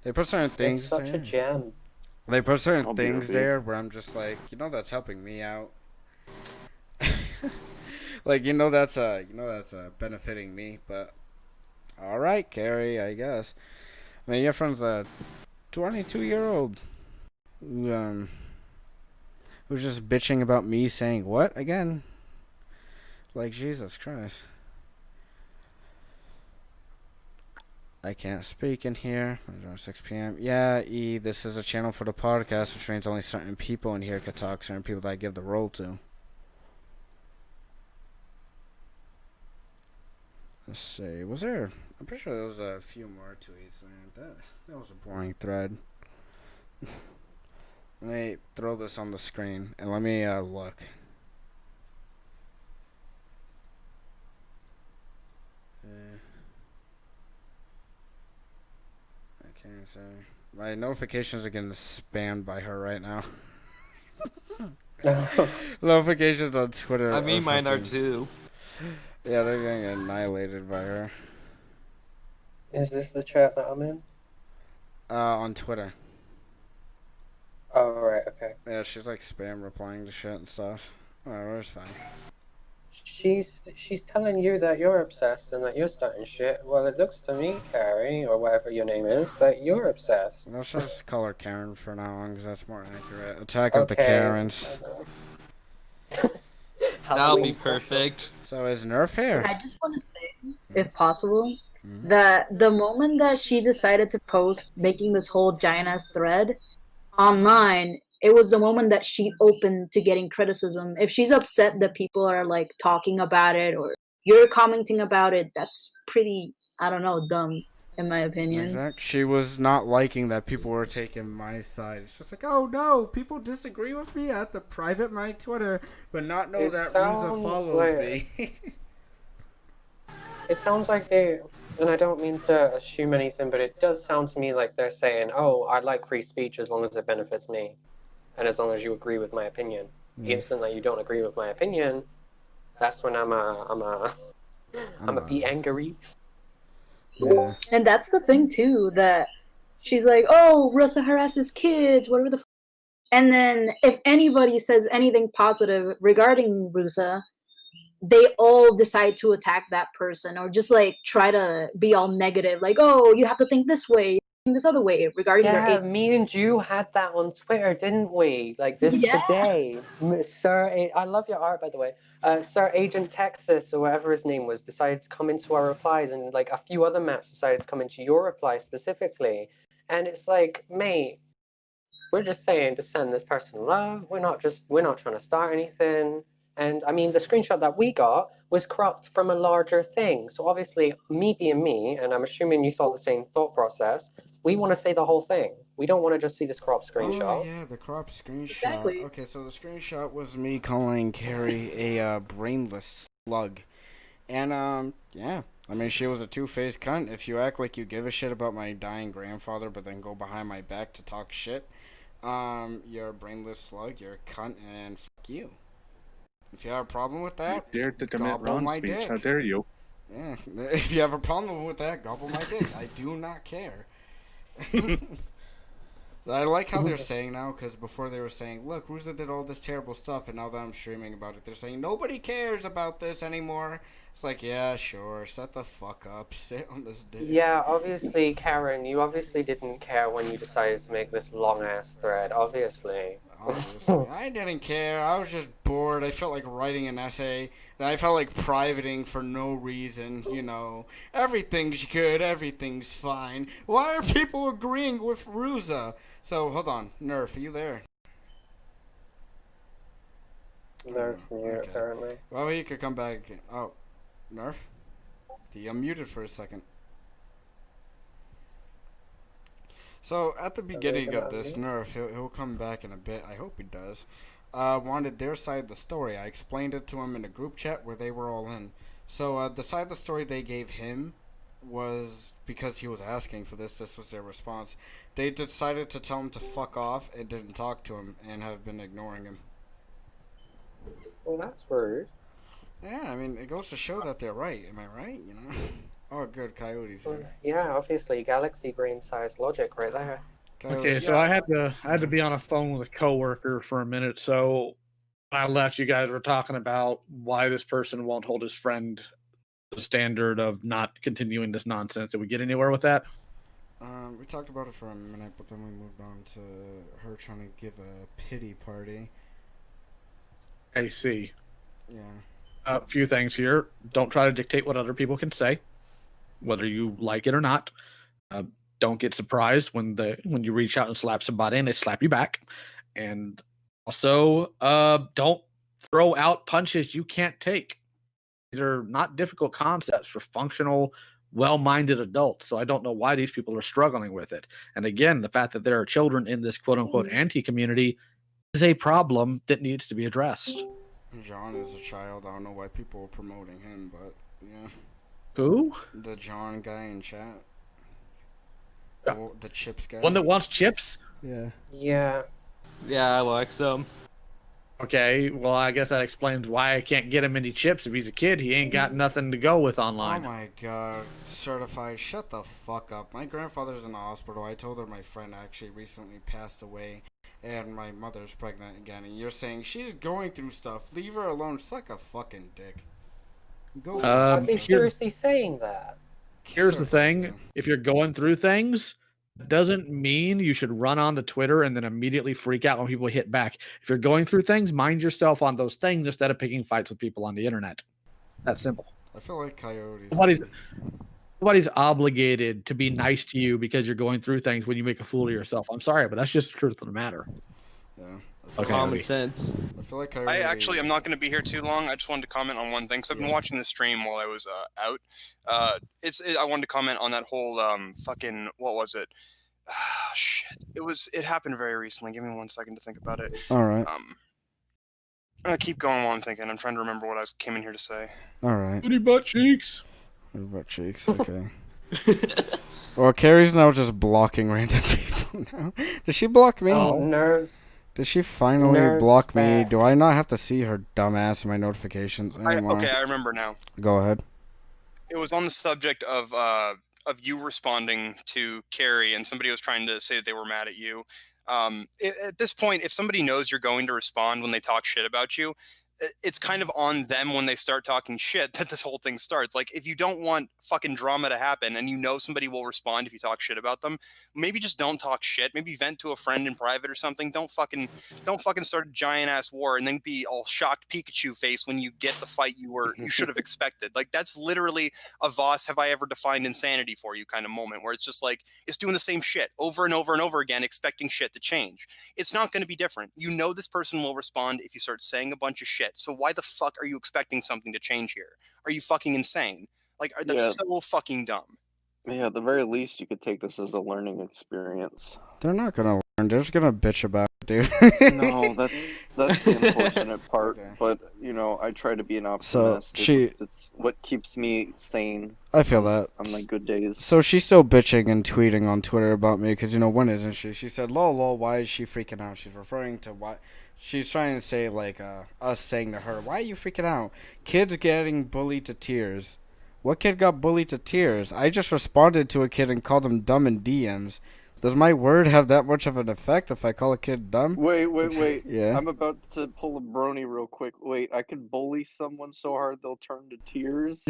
They put certain things. It's such a gem. They put certain things there where I'm just like, that's helping me out. Like, that's benefiting me, but all right, Carrie, I guess. I mean, your friend's a 22-year-old who who's just bitching about me saying what again? Like, Jesus Christ. I can't speak in here. 6 p.m. Yeah, this is a channel for the podcast, which means only certain people in here can talk, certain people that I give the role to. Let's see. I'm pretty sure there was a few more tweets, man. That was a boring thread. Let me throw this on the screen and let me look. I can't say. My notifications are getting spammed by her right now. Notifications on Twitter. I mean, mine are too. Yeah, they're getting annihilated by her. Is this the chat that I'm in? On Twitter. Oh, right, okay. Yeah, she's like spam replying to shit and stuff. Whatever, it's fine. She's telling you that you're obsessed and that you're starting shit. Well, it looks to me, Carrie, or whatever your name is, that you're obsessed. Let's just call her Karen for now on, because that's more accurate. Attack of the Karens. That'll be perfect. So is Nerf here? I just want to say, if possible, that the moment that she decided to post making this whole giant ass thread online, it was the moment that she opened to getting criticism. If she's upset that people are like talking about it or you're commenting about it, that's pretty, I don't know, dumb in my opinion. Exactly. She was not liking that people were taking my side. It's just like, oh no, people disagree with me. I have to private my Twitter, but not know that Riza follows me. It sounds like they, and I don't mean to assume anything, but it does sound to me like they're saying, oh, I like free speech as long as it benefits me. And as long as you agree with my opinion. The instant that you don't agree with my opinion, that's when I'm a be angry. Yeah. And that's the thing too, that she's like, oh, Rusa harasses kids, whatever the and then if anybody says anything positive regarding Rusa, they all decide to attack that person or just like try to be all negative, like, oh, you have to think this way, think this other way regarding their age. Me and you had that on Twitter, didn't we? Like this today. Sir, I love your art, by the way. Sir Agent Texas, or whatever his name was, decided to come into our replies, and like a few other maps decided to come into your replies specifically. And it's like, mate, we're just saying to send this person love. We're not trying to start anything. And I mean, the screenshot that we got was cropped from a larger thing. So obviously, me being me, and I'm assuming you thought the same thought process, we want to say the whole thing. We don't want to just see this cropped screenshot. Oh, yeah, the cropped screenshot. Exactly. Okay, so the screenshot was me calling Carrie a brainless slug. And yeah. I mean, she was a two-faced cunt. If you act like you give a shit about my dying grandfather, but then go behind my back to talk shit, you're a brainless slug. You're a cunt, and fuck you. If you have a problem with that, You dared to commit gobble Ron my speech. dick. How dare you? Yeah. If you have a problem with that, gobble my dick. I do not care. I like how they're saying now, because before they were saying, look, Ruza did all this terrible stuff, and now that I'm streaming about it, they're saying, nobody cares about this anymore. It's like, yeah, sure, shut the fuck up, sit on this dick. Yeah, obviously, Karen, you obviously didn't care when you decided to make this long-ass thread, obviously. Obviously. I didn't care, I was just bored, I felt like writing an essay, and I felt like privating for no reason, you know. Everything's good, everything's fine. Why are people agreeing with Ruza? So, hold on, Nerf, are you there? Nerf mute, apparently. Well, he could come back again. Oh, Nerf? He unmuted for a second. So, at the beginning of this, Nerf, he'll come back in a bit. I hope he does. Wanted their side of the story. I explained it to him in a group chat where they were all in. So, the side of the story they gave him was because he was asking for this. This was their response. They decided to tell him to fuck off and didn't talk to him and have been ignoring him. Well, that's rude. Yeah, I mean, it goes to show that they're right. Am I right? You know? Oh, good. Coyote's here. Yeah, obviously, galaxy brain-sized logic right there. Okay, so I had to be on a phone with a coworker for a minute. So when I left, you guys were talking about why this person won't hold his friend the standard of not continuing this nonsense. Did we get anywhere with that? We talked about it for a minute, but then we moved on to her trying to give a pity party. I see. Yeah. A few things here. Don't try to dictate what other people can say, whether you like it or not. Don't get surprised when you reach out and slap somebody and they slap you back. And also, don't throw out punches you can't take. These are not difficult concepts for functional, well-minded adults. So I don't know why these people are struggling with it. And again, the fact that there are children in this quote-unquote anti-community is a problem that needs to be addressed. John is a child. I don't know why people are promoting him, but yeah. Who? The John guy in chat. The chips guy. One that wants chips? Yeah. Yeah. Yeah, I like some. Okay, well, I guess that explains why I can't get him any chips. If he's a kid, he ain't got nothing to go with online. Oh my god. Certified. Shut the fuck up. My grandfather's in the hospital. I told her my friend actually recently passed away. And my mother's pregnant again. And you're saying she's going through stuff. Leave her alone. Suck a fucking dick. Go for Are they seriously saying that? Here's the thing. If you're going through things, it doesn't mean you should run onto Twitter and then immediately freak out when people hit back. If you're going through things, mind yourself on those things instead of picking fights with people on the internet. That's simple. I feel like coyotes. Nobody's obligated to be nice to you because you're going through things when you make a fool of yourself. I'm sorry, but that's just the truth of the matter. Yeah. Okay. Common sense. I feel like I actually am not going to be here too long. I just wanted to comment on one thing because I've been watching the stream while I was out. I wanted to comment on that whole fucking what was it? Shit. It happened very recently. Give me 1 second to think about it. All right. I'm gonna keep going while I'm thinking. I'm trying to remember what I came in here to say. All right. Booty butt cheeks. Booty butt cheeks. Okay. Well, Carrie's now just blocking random people now. Did she block me? Oh, nerves. Did she finally block me? Do I not have to see her dumbass in my notifications anymore? Okay, I remember now. Go ahead. It was on the subject of you responding to Carrie, and somebody was trying to say that they were mad at you. At this point, if somebody knows you're going to respond when they talk shit about you, it's kind of on them when they start talking shit that this whole thing starts. Like, if you don't want fucking drama to happen and you know somebody will respond if you talk shit about them, maybe just don't talk shit. Maybe vent to a friend in private or something. Don't fucking start a giant ass war and then be all shocked Pikachu face when you get the fight you should have expected. Like, that's literally a Voss have I ever defined insanity for you kind of moment where it's just like it's doing the same shit over and over and over again, expecting shit to change. It's not going to be different. You know this person will respond if you start saying a bunch of shit. So why the fuck are you expecting something to change here? Are you fucking insane? Like, that's so fucking dumb. Yeah, at the very least, you could take this as a learning experience. They're not gonna They're just gonna bitch about it, dude. No, that's the unfortunate part. Okay. But I try to be an optimist. It's what keeps me sane. I feel that. On my good days. So she's still bitching and tweeting on Twitter about me because, when isn't she? She said, lol, why is she freaking out? She's referring to why. She's trying to say, like, us saying to her, why are you freaking out? Kids getting bullied to tears. What kid got bullied to tears? I just responded to a kid and called him dumb in DMs. Does my word have that much of an effect if I call a kid dumb? Wait. Yeah. I'm about to pull a brony real quick. Wait, I can bully someone so hard they'll turn to tears?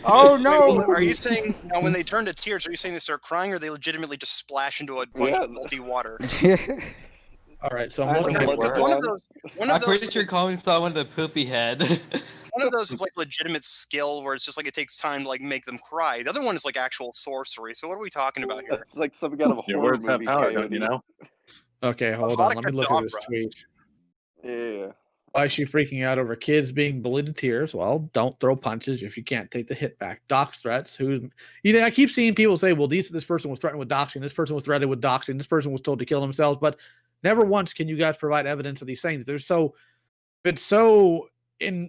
Oh, no! Wait, well, are you saying, now when they turn to tears, are you saying they start crying, or they legitimately just splash into a bunch of salty water? All right, so I'm looking at One of those I'm pretty sure is- calling someone a poopy head. One of those is like legitimate skill where it's just like it takes time to like make them cry. The other one is like actual sorcery. So what are we talking about here? It's like some kind of Your horror words have movie, power, Coyote. don't you know? Okay, hold on. Let me look at this tweet. Yeah. Why is she freaking out over kids being bullied to tears? Well, don't throw punches if you can't take the hit back. Dox threats. I keep seeing people say, well, this person was threatened with doxing. This person was threatened with doxing. This person was told to kill themselves. But never once can you guys provide evidence of these things. If it's so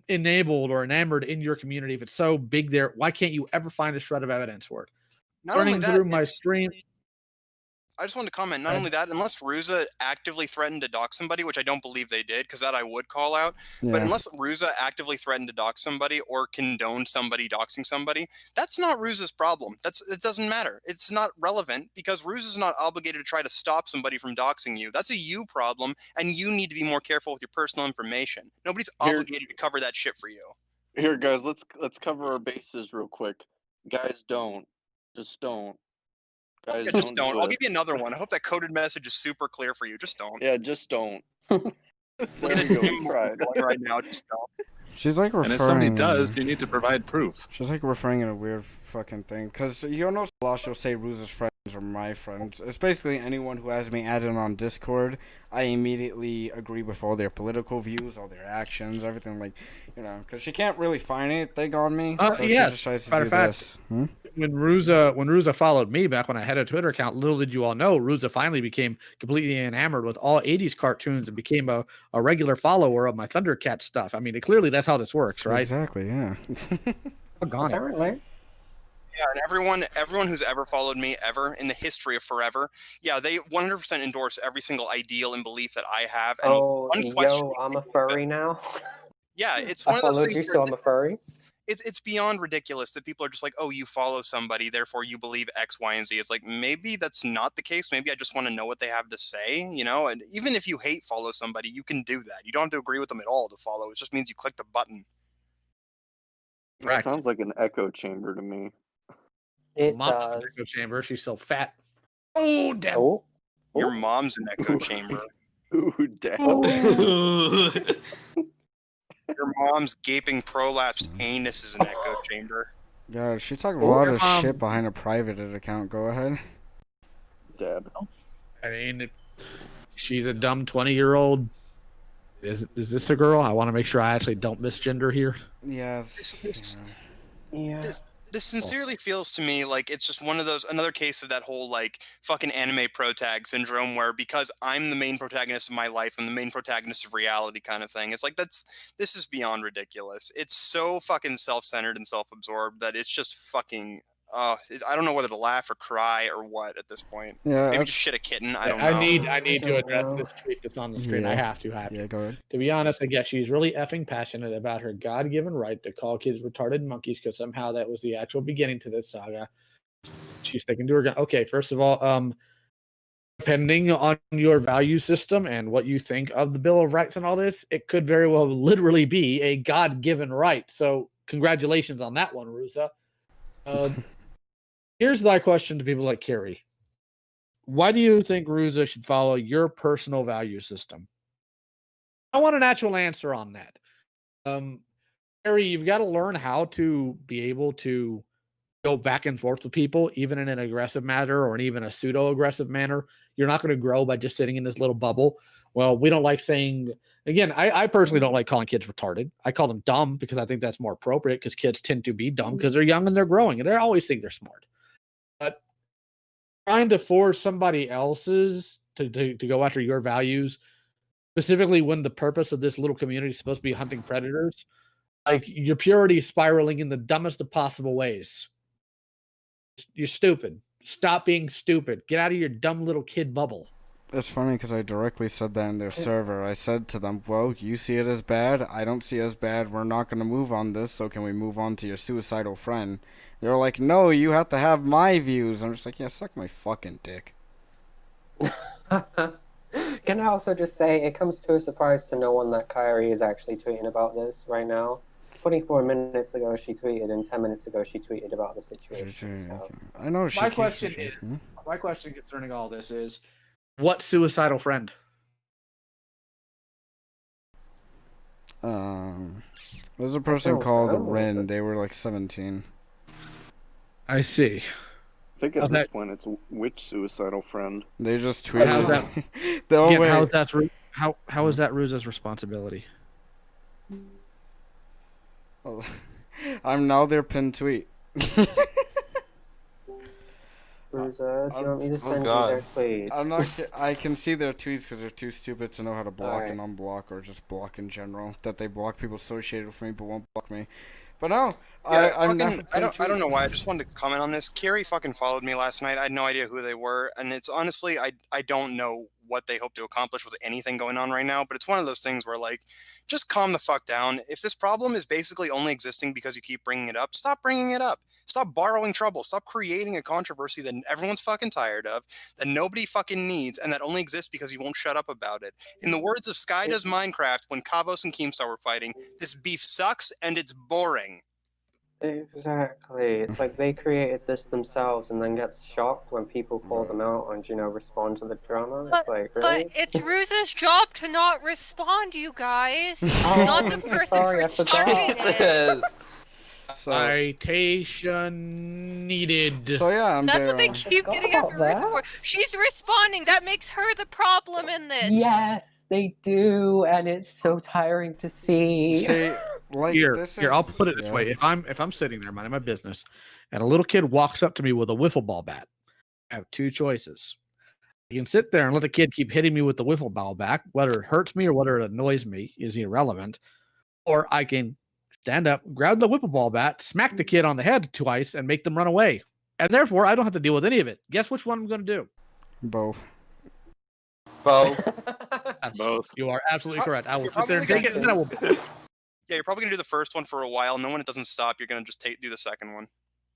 enabled or enamored in your community, if it's so big there, why can't you ever find a shred of evidence for it? Not only Running that, through my stream. I just wanted to comment, not only that, unless Ruza actively threatened to dox somebody, which I don't believe they did, because that I would call out, but Yeah. unless Ruza actively threatened to dox somebody or condoned somebody doxing somebody, that's not Ruza's problem. It doesn't matter. It's not relevant, because Ruza's not obligated to try to stop somebody from doxing you. That's a you problem, and you need to be more careful with your personal information. Nobody's obligated to cover that shit for you. Here, guys, let's cover our bases real quick. Guys, just don't. Guys, Yeah, just don't. do I'll it. give you another one. I hope that coded message is super clear for you. Just don't. Yeah, just don't. There we go. Tried. Right now, just don't. She's like referring. And if somebody does, you need to provide proof. She's like referring in a weird fucking thing. Because a lot she'll say Ruza's friends are my friends. It's basically anyone who has me added on Discord. I immediately agree with all their political views, all their actions, everything. Because she can't really find anything on me. So she just tries to do this. When Ruza followed me back when I had a Twitter account, little did you all know, Ruza finally became completely enamored with all 80s cartoons and became a regular follower of my Thundercat stuff. I mean, clearly that's how this works, right? Exactly, yeah. Apparently. Yeah, and everyone who's ever followed me ever in the history of forever, yeah, they 100% endorse every single ideal and belief that I have. And I'm a furry now. Yeah, it's I one of those followed things. you, so I'm a furry. It's beyond ridiculous that people are just like, oh, you follow somebody, therefore you believe X, Y, and Z. It's like, maybe that's not the case. Maybe I just want to know what they have to say, And even if you hate follow somebody, you can do that. You don't have to agree with them at all to follow. It just means you clicked a button. That sounds like an echo chamber to me. It Mom's an echo chamber. She's so fat. Oh, damn. Your mom's an echo chamber. Ooh, damn. Your mom's gaping prolapsed anus is an echo chamber. God, she talking a lot of shit behind a private account. Go ahead. Dad. I mean, she's a dumb 20-year-old. Is this a girl? I want to make sure I actually don't misgender here. Yeah. This sincerely feels to me like it's just another case of that whole like fucking anime protag syndrome where because I'm the main protagonist of my life and the main protagonist of reality kind of thing. It's like this is beyond ridiculous. It's so fucking self-centered and self-absorbed that it's just fucking I don't know whether to laugh or cry or what at this point. Yeah, maybe just shit a kitten. I don't know. I need to address this tweet that's on the screen. I have to. Yeah, go ahead. To be honest, I guess she's really effing passionate about her God-given right to call kids retarded monkeys because somehow that was the actual beginning to this saga. She's sticking to her gun. Okay, first of all, depending on your value system and what you think of the Bill of Rights and all this, it could very well literally be a God-given right. So congratulations on that one, Ruza. Here's my question to people like Carrie. Why do you think Ruza should follow your personal value system? I want an actual answer on that. Carrie, you've got to learn how to be able to go back and forth with people, even in an aggressive manner or in even a pseudo-aggressive manner. You're not going to grow by just sitting in this little bubble. Well, we don't like saying, again, I personally don't like calling kids retarded. I call them dumb because I think that's more appropriate because kids tend to be dumb because they're young and they're growing and they always think they're smart. But trying to force somebody else's to go after your values, specifically when the purpose of this little community is supposed to be hunting predators, like your purity is spiraling in the dumbest of possible ways. You're stupid. Stop being stupid. Get out of your dumb little kid bubble. It's funny because I directly said that in their server. I said to them, well, you see it as bad. I don't see it as bad. We're not going to move on this, so can we move on to your suicidal friend? They were like, no, you have to have my views. I'm just like, yeah, suck my fucking dick. Can I also just say, it comes to a surprise to no one that Kyrie is actually tweeting about this right now. 24 minutes ago she tweeted, and 10 minutes ago she tweeted about the situation. So. I know she My question concerning all this is, what suicidal friend? There's a person called Rin. They were like 17. I see. I think at this point it's which suicidal friend. They just tweeted. How's that? How is that Ruza's responsibility? Oh, I'm now their pinned tweet. Ruza, do you want me to send you their tweets? I'm not. I can see their tweets because they're too stupid to know how to block and unblock, or just block in general. That they block people associated with me, but won't block me. But no, yeah, I don't know why. I just wanted to comment on this. Carrie fucking followed me last night. I had no idea who they were, and it's honestly, I don't know what they hope to accomplish with anything going on right now. But it's one of those things where, like, just calm the fuck down. If this problem is basically only existing because you keep bringing it up, stop bringing it up. Stop borrowing trouble. Stop creating a controversy that everyone's fucking tired of, that nobody fucking needs, and that only exists because you won't shut up about it. In the words of Sky Does Minecraft, when Kavos and Keemstar were fighting, this beef sucks and it's boring. Exactly. It's like they created this themselves and then get shocked when people call them out and, respond to the drama. It's like, really? But it's Ruza's job to not respond, you guys. Not the person for starting it. Citation needed. So yeah, that's what they keep getting after Ruza for. She's responding. That makes her the problem in this. Yes, they do, and it's so tiring to see. Like, here, I'll put it this way: if I'm sitting there minding my business, and a little kid walks up to me with a wiffle ball bat, I have two choices. You can sit there and let the kid keep hitting me with the wiffle ball bat, whether it hurts me or whether it annoys me is irrelevant, or I can stand up, grab the wiffle ball bat, smack the kid on the head twice, and make them run away. And therefore, I don't have to deal with any of it. Guess which one I'm going to do? Both. Both. Both. You are absolutely correct. I will sit there and take it, and then I will. Yeah, you're probably gonna do the first one for a while, and then when it doesn't stop, you're gonna just do the second one.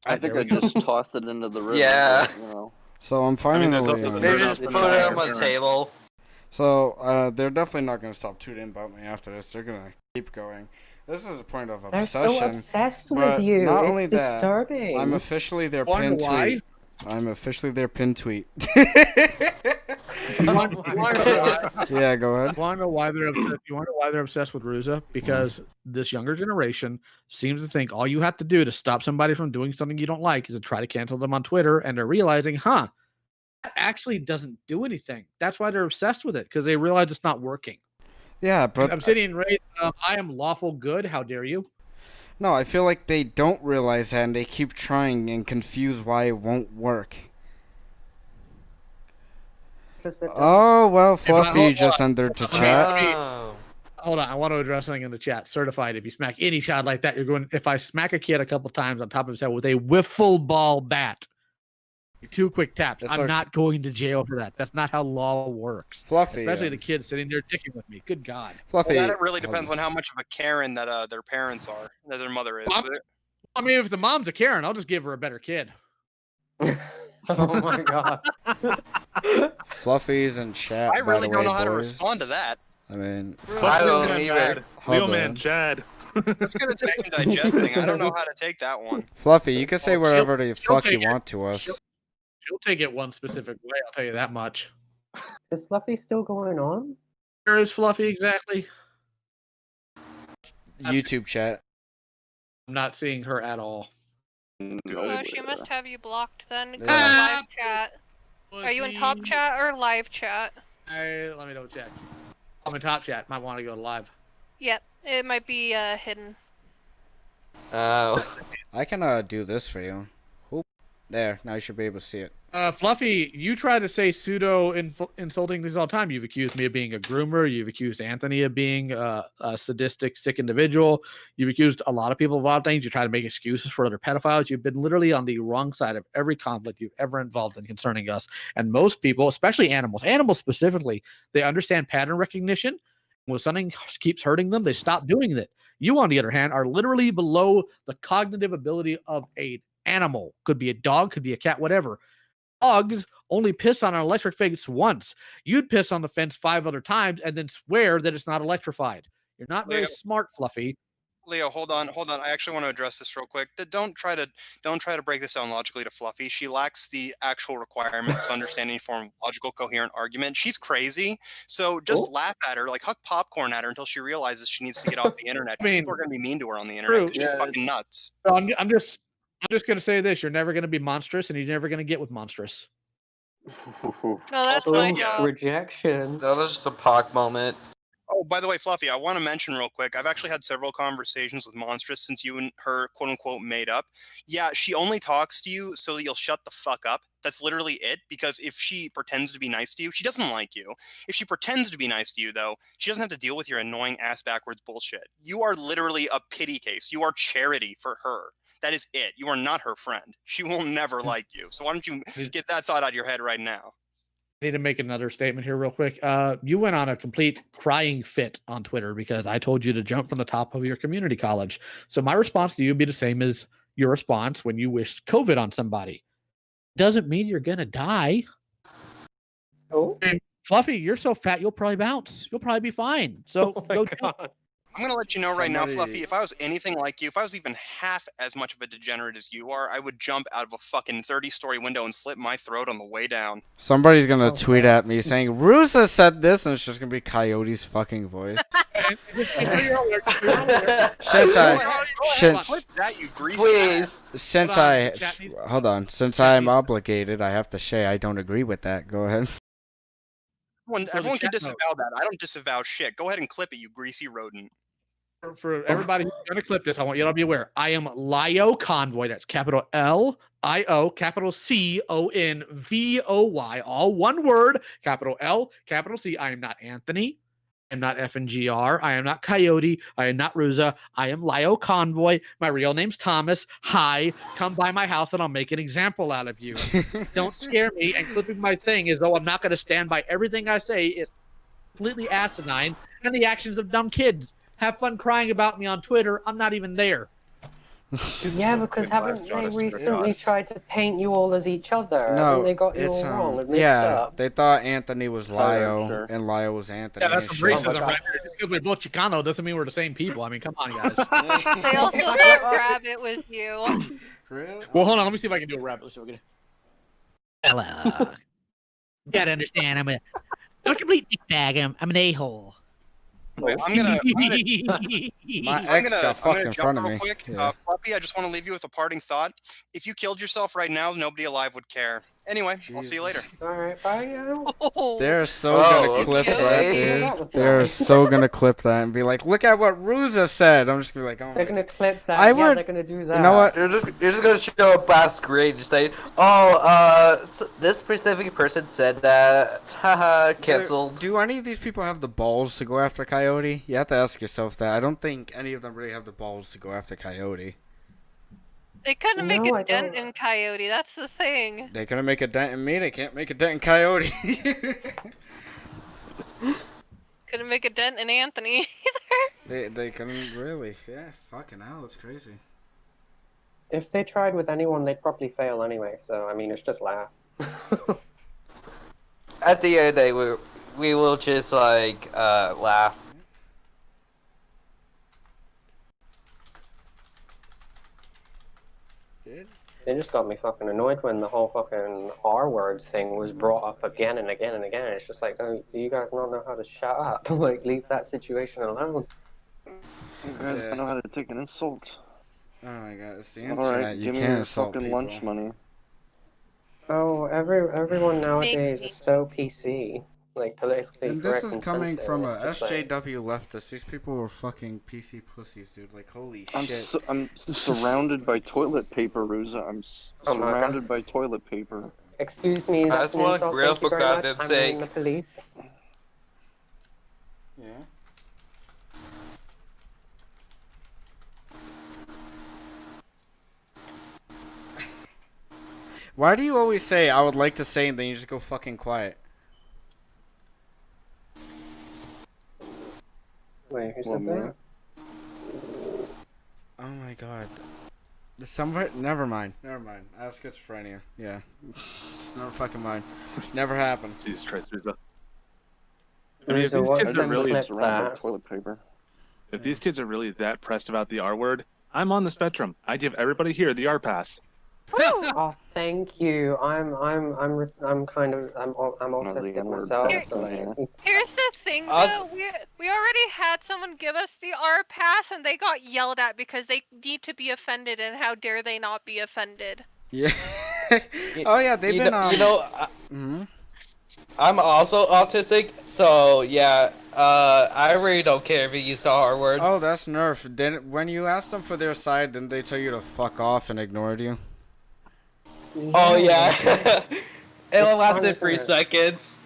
I think I just toss it into the river. Yeah. But, you know. So I'm finding there's also the They just put it on the table. So they're definitely not gonna stop tweeting about me after this. They're gonna keep going. This is a point of obsession. They're so obsessed but with you. Not it's only disturbing. that, I'm officially their pinned tweet. I'm officially their pinned tweet. You want to know why? Yeah, go ahead. You want to know why they're obsessed? You want to know why they're obsessed with Ruza? Because this younger generation seems to think all you have to do to stop somebody from doing something you don't like is to try to cancel them on Twitter, and they're realizing, that actually doesn't do anything. That's why they're obsessed with it, because they realize it's not working. Yeah, but I'm sitting right. I am lawful good. How dare you? No, I feel like they don't realize that, and they keep trying and confuse why it won't work. Oh, well, Fluffy just entered to chat. Hold on, I want to address something in the chat. Certified, if you smack any child like that, you're going. If I smack a kid a couple times on top of his head with a wiffle ball bat, 2 quick taps, I'm not going to jail for that. That's not how law works. Fluffy, especially the kid sitting there dicking with me. Good God. Fluffy. Well, that really depends on how much of a Karen that their parents are, that their mother is. I mean, if the mom's a Karen, I'll just give her a better kid. Oh my God. Fluffy's in chat. I really don't know how to boys. respond to that. I mean, I don't either. Leo man, Chad. It's gonna take some digesting. I don't know how to take that one. Fluffy, you can say whatever the fuck you want to us. She'll take it one specific way. I'll tell you that much. Is Fluffy still going on? Where is Fluffy exactly? YouTube chat. I'm not seeing her at all. Oh, she must have you blocked then. Go to live chat. Are you in top chat or live chat? Let me double check. I'm in top chat. Might want to go to live. Yep, it might be hidden. Oh. I can do this for you. Oop. There, now you should be able to see it. Fluffy, you try to say pseudo insulting things all the time. You've accused me of being a groomer. You've accused Anthony of being a sadistic, sick individual. You've accused a lot of people of a lot of things. You try to make excuses for other pedophiles. You've been literally on the wrong side of every conflict you've ever involved in concerning us. And most people, especially animals specifically, they understand pattern recognition. When something keeps hurting them, they stop doing it. You, on the other hand, are literally below the cognitive ability of an animal. Could be a dog, could be a cat, whatever. Dogs only piss on an electric fence once. You'd piss on the fence 5 other times and then swear that it's not electrified. You're not very smart, Fluffy. Leo, hold on. I actually want to address this real quick. Don't try to break this down logically to Fluffy. She lacks the actual requirements to understand any form of logical, coherent argument. She's crazy. So just laugh at her, like huck popcorn at her until she realizes she needs to get off the internet. People are going to be mean to her on the internet because she's fucking nuts. So I'm just going to say this. You're never going to be monstrous, and you're never going to get with monstrous. No, that's my job. Rejection. That was just a Pac moment. Oh, by the way, Fluffy, I want to mention real quick, I've actually had several conversations with Monstrous since you and her, quote-unquote, made up. Yeah, she only talks to you so that you'll shut the fuck up. That's literally it, because if she pretends to be nice to you, she doesn't like you. If she pretends to be nice to you, though, she doesn't have to deal with your annoying ass-backwards bullshit. You are literally a pity case. You are charity for her. That is it. You are not her friend. She will never like you. So why don't you get that thought out of your head right now? I need to make another statement here real quick. You went on a complete crying fit on Twitter because I told you to jump from the top of your community college. So my response to you would be the same as your response when you wished COVID on somebody. Doesn't mean you're going to die. Oh. And Fluffy, you're so fat, you'll probably bounce. You'll probably be fine. So go jump. I'm going to let you know right now, Fluffy, if I was anything like you, if I was even half as much of a degenerate as you are, I would jump out of a fucking 30-story window and slit my throat on the way down. Somebody's going to tweet at me saying, Rusa said this, and it's just going to be Coyote's fucking voice. Since I'm obligated, I have to say I don't agree with that. Go ahead. Everyone can disavow that. I don't disavow shit. Go ahead and clip it, you greasy rodent. For everybody who's going to clip this, I want you to be aware. I am Lio Convoy. That's capital L-I-O, capital C-O-N-V-O-Y. All one word, capital L, capital C. I am not Anthony. I am not FNGR. I am not Coyote. I am not Ruza. I am Lio Convoy. My real name's Thomas. Hi. Come by my house and I'll make an example out of you. Don't scare me. And clipping my thing as though I'm not going to stand by everything I say is completely asinine. And the actions of dumb kids. Have fun crying about me on Twitter. I'm not even there. Yeah, because haven't they recently tried to paint you all as each other? No, they got you all wrong and mixed yeah, up. they thought Anthony was Lio and Lio was Anthony. Yeah, that's some racism right there. Just because we're both Chicano doesn't mean we're the same people. I mean, come on, guys. They also thought Rabbit was you. Really? Well, hold on. Let me see if I can do a Rabbit. Let's see if I can. Hello. You gotta understand, I'm a complete dickbag. I'm an a-hole. Wait, I'm gonna fucked in front of me. Quick. Yeah. Fluffy, I just want to leave you with a parting thought. If you killed yourself right now, nobody alive would care. Anyway, I'll see you later. Alright, bye. They're so gonna clip that, dude. They're so gonna clip that and be like, "Look at what Ruza said." I'm just gonna be like, "Oh." They're gonna clip that. They're gonna do that. You know what? You're just gonna show up back screen and say, "Oh, so this specific person said that." Haha, canceled. Do any of these people have the balls to go after Coyote? You have to ask yourself that. I don't think any of them really have the balls to go after Coyote. They couldn't make a dent in Coyote, that's the thing. They couldn't make a dent in me, they can't make a dent in Coyote. Couldn't make a dent in Anthony either. They couldn't really. Yeah, fucking hell, it's crazy. If they tried with anyone, they'd probably fail anyway, so, I mean, it's just laugh. At the end of the day, we will just, like, laugh. It just got me fucking annoyed when the whole fucking R-word thing was brought up again and again and again. It's just like, do you guys not know how to shut up? Like, leave that situation alone. You guys don't know how to take an insult. Oh my god, it's the internet. Alright, You give me can't your insult fucking people. lunch money. Oh, everyone nowadays is so PC. Like, politically And this correct is and coming sensitive. from a It's just like- SJW leftist. These people were fucking PC pussies, dude. Like, holy I'm shit. surrounded by toilet paper, Ruza. I'm Oh my God. surrounded by toilet paper. Excuse me, I that's just an want insult. grill Thank you for very much. goddamn I'm sake. ringing the police. Yeah. Why do you always say I would like to say and then you just go fucking quiet? Wait, who said that? Oh my god. Somewhere. Never mind. Never mind. I have schizophrenia. Yeah. Never fucking mind. Never happened. Jesus Christ, Rizzo. I mean, if these Rizzo, kids are really Surrounded by toilet paper. if these kids are really that pressed about the R word, I'm on the spectrum. I give everybody here the R pass. Oh, thank you. I'm autistic myself. Here's the thing, though. We already had someone give us the R pass, and they got yelled at because they need to be offended, and how dare they not be offended? Yeah. Oh yeah, they've been on. I'm also autistic, so yeah. I really don't care if you use the R word. Oh, that's Nerf. Then when you asked them for their side, didn't they tell you to fuck off and ignored you? Oh yeah. It only lasted 3 seconds.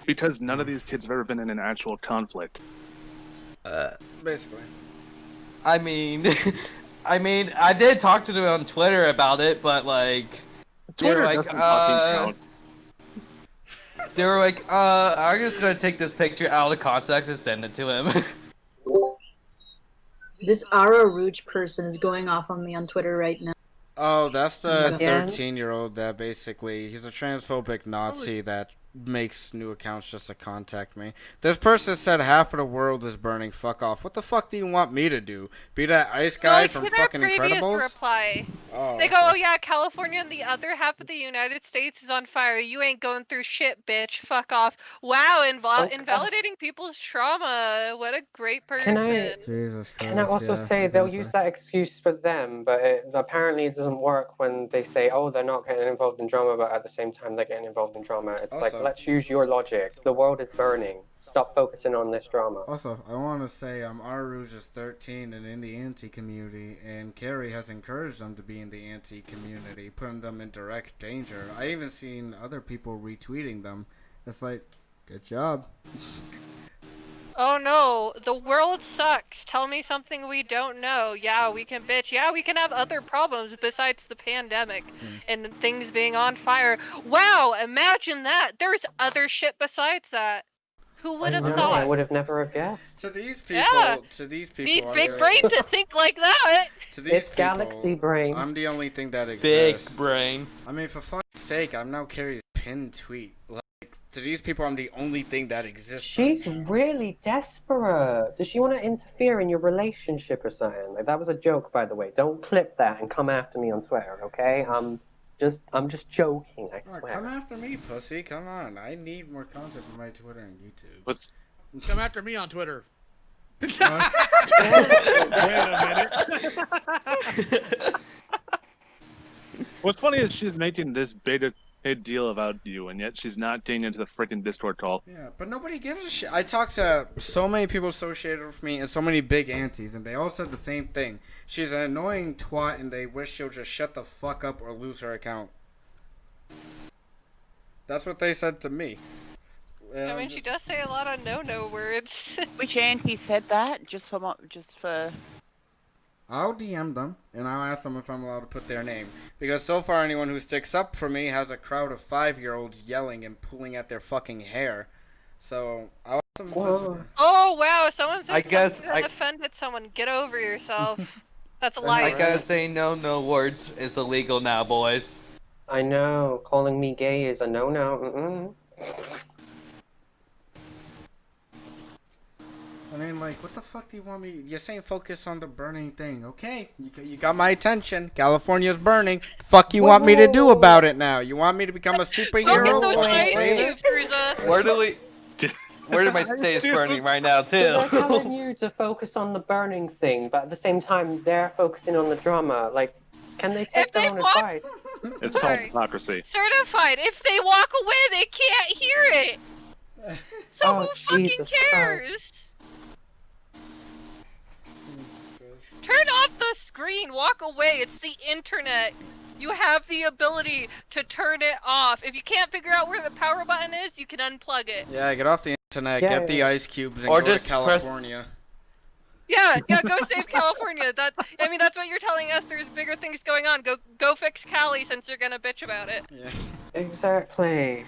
Because none of these kids have ever been in an actual conflict. Basically. I mean, I did talk to them on Twitter about it, but like, Twitter they were like, doesn't fucking count. They were like, I'm just gonna take this picture out of context and send it to him. This Ara Rouge person is going off on me on Twitter right now. Oh, that's the Again? 13-year-old that basically he's a transphobic Nazi that makes new accounts just to contact me. This person said half of the world is burning. Fuck off. What the fuck do you want me to do? Be that ice guy from fucking previous Incredibles? reply. Oh, They go, oh yeah, California and the other half of the United States is on fire. You ain't going through shit, bitch. Fuck off. Wow, invalidating people's trauma. What a great person. Can I? Jesus Christ. Can I also say they'll use that excuse for them, but apparently it doesn't work when they say, oh, they're not getting involved in drama, but at the same time they're getting involved in drama. It's like, Also- let's use your logic. The world is burning. Stop focusing on this drama. Also, I want to say R Rouge is 13 and in the anti-community, and Carrie has encouraged them to be in the anti-community, putting them in direct danger. I even seen other people retweeting them. It's like, good job. Oh no, the world sucks. Tell me something we don't know. Yeah, we can bitch. Yeah, we can have other problems besides the pandemic and things being on fire. Wow, imagine that. There's other shit besides that. Who would have I thought? would have never have guessed. To these people, Yeah. Need I'm big the- brain to think like that. To these It's people, galaxy brain. I'm the only thing that Big exists. brain. I mean, for fuck's sake, I'm now Carrie's pinned tweet. Like, to these people, I'm the only thing that exists. She's really desperate. Does she want to interfere in your relationship or something? Like, that was a joke, by the way. Don't clip that and come after me on Twitter, okay? I'm just joking, I Oh, swear. come after me, pussy. Come on. I need more content for my Twitter and YouTube. What's Come after me on Twitter. Wait a minute. What's funny is she's making this big a deal about you, and yet she's not getting into the freaking Discord call. Yeah, but nobody gives a shit. I talked to so many people associated with me and so many big aunties, and they all said the same thing. She's an annoying twat, and they wish she'll just shut the fuck up or lose her account. That's what they said to me. And I I'm mean, she just- does say a lot of no-no words. Which auntie said that? Just for. I'll DM them, and I'll ask them if I'm allowed to put their name. Because so far, anyone who sticks up for me has a crowd of 5-year-olds yelling and pulling at their fucking hair. So, I'll ask them if it's okay. Oh wow, someone said I guess something that offended someone. Get over yourself. That's a lie. I gotta say no words is illegal now, boys. I know. Calling me gay is a no-no. I mean, like, what the fuck do you want me? You're saying focus on the burning thing, okay? You got my attention. California's burning. The fuck you want me to do about it now? You want me to become a superhero? Fucking save it? Where did my stays burning right now too? They're telling you to focus on the burning thing, but at the same time, they're focusing on the drama. Like, can they take their own advice? It's called hypocrisy. Certified. If they walk away, they can't hear it. So Oh, who fucking Jesus cares? Christ. Turn off the screen. Walk away. It's the internet. You have the ability to turn it off. If you can't figure out where the power button is, you can unplug it. Yeah, get off the internet, Yeah, get the yeah. ice cubes, and Or go to just press- California. Yeah, go save California. I mean, that's what you're telling us. There's bigger things going on. Go fix Cali since you're gonna bitch about it. Yeah. Exactly.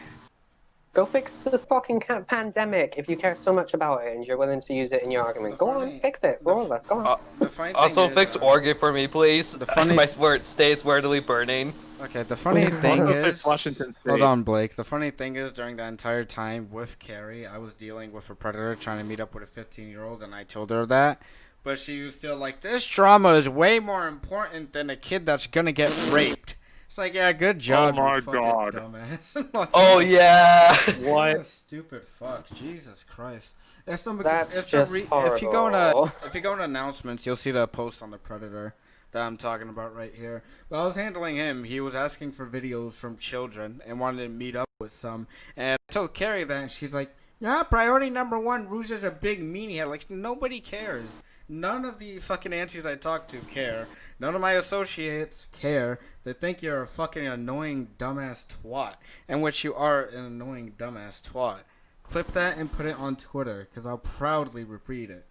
Go fix the fucking pandemic if you care so much about it and you're willing to use it in your argument. Go on, fix it for all of us. Go on. The funny thing Also, is, fix Oregon for me, please. the funny- My word stays weirdly burning. Okay, the funny thing Wanna fix is, Washington State. hold on, Blake. The funny thing is, during that entire time with Carrie, I was dealing with a predator trying to meet up with a 15-year-old, and I told her that. But she was still like, this drama is way more important than a kid that's gonna get raped. It's like, yeah, good job, Oh my you fucking God. dumbass. Like, Oh yeah. what a stupid fuck. Jesus Christ. It's some, That's it's just if you go horrible. to announcements, you'll see the post on the Predator that I'm talking about right here. While I was handling him, he was asking for videos from children and wanted to meet up with some. And I told Carrie that, and she's like, yeah, priority number one, Rouge is a big meathead. Like, nobody cares. None of the fucking aunties I talk to care. None of my associates care. They think you're a fucking annoying dumbass twat. And which you are an annoying dumbass twat. Clip that and put it on Twitter, because I'll proudly repeat it.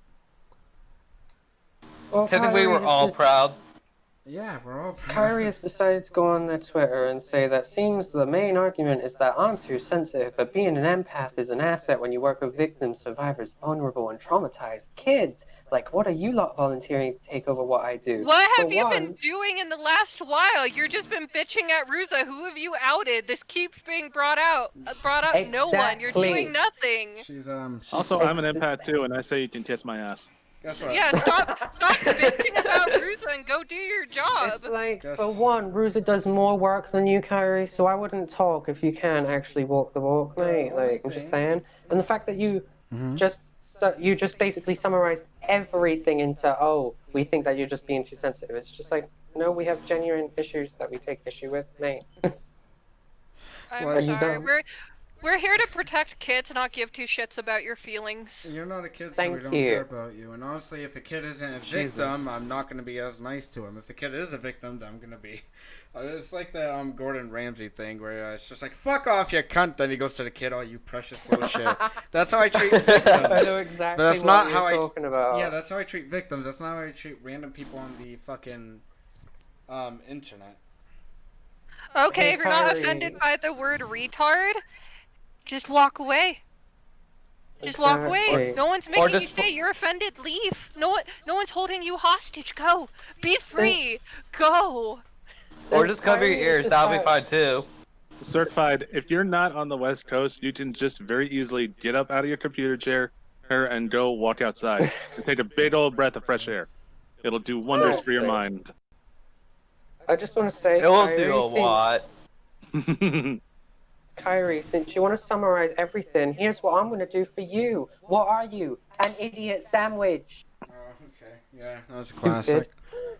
Well, Technically, we're Kyrie all just- proud. Yeah, we're all proud. Kyrie has decided to go on their Twitter and say that seems the main argument is that I'm too sensitive, but being an empath is an asset when you work with victims, survivors, vulnerable, and traumatized kids. Like, what are you lot volunteering to take over what I do? What For have you one, been doing in the last while? You're just been bitching at Ruza. Who have you outed? This keeps being brought up. No one. You're Exactly. doing nothing. She's Also, I'm an empath too, and I say you can kiss my ass. That's right. Yeah, stop bitching about Ruza and go do your job. It's like, for one, Ruza does more work than you, Kyrie, so I wouldn't talk if you can't actually walk the walk, mate. Like, I'm just saying. And the fact that you just basically summarized everything into, oh, we think that you're just being too sensitive. It's just like, no, we have genuine issues that we take issue with, mate. I'm Well, you sorry. don't. We're here to protect kids, not give two shits about your feelings. You're not a kid, so Thank we don't you. care about you. And honestly, if a kid isn't a victim, I'm not going to be as nice to him. If a kid is a victim, then I'm going to be. It's like the Gordon Ramsay thing where it's just like, fuck off, you cunt. Then he goes to the kid, oh, you precious little shit. That's how I treat victims. I know exactly But that's what not you're how talking about. Yeah, that's how I treat victims. That's not how I treat random people on the fucking internet. Okay, Hey, if you're not Kyrie. offended by the word retard, just walk away. Just walk away. Exactly. No one's Or making you just- stay. You're offended. Leave. No one's holding you hostage. Go. Be free. Go. Or just cover your ears. That'll be fine too. Certified, if you're not on the West Coast, you can just very easily get up out of your computer chair and go walk outside and take a big old breath of fresh air. It'll do wonders for your mind. I just want to say, It will Kyrie, do a lot. Kyrie, since you want to summarize everything, here's what I'm going to do for you. What are you? An idiot sandwich. Okay, yeah, that was a classic.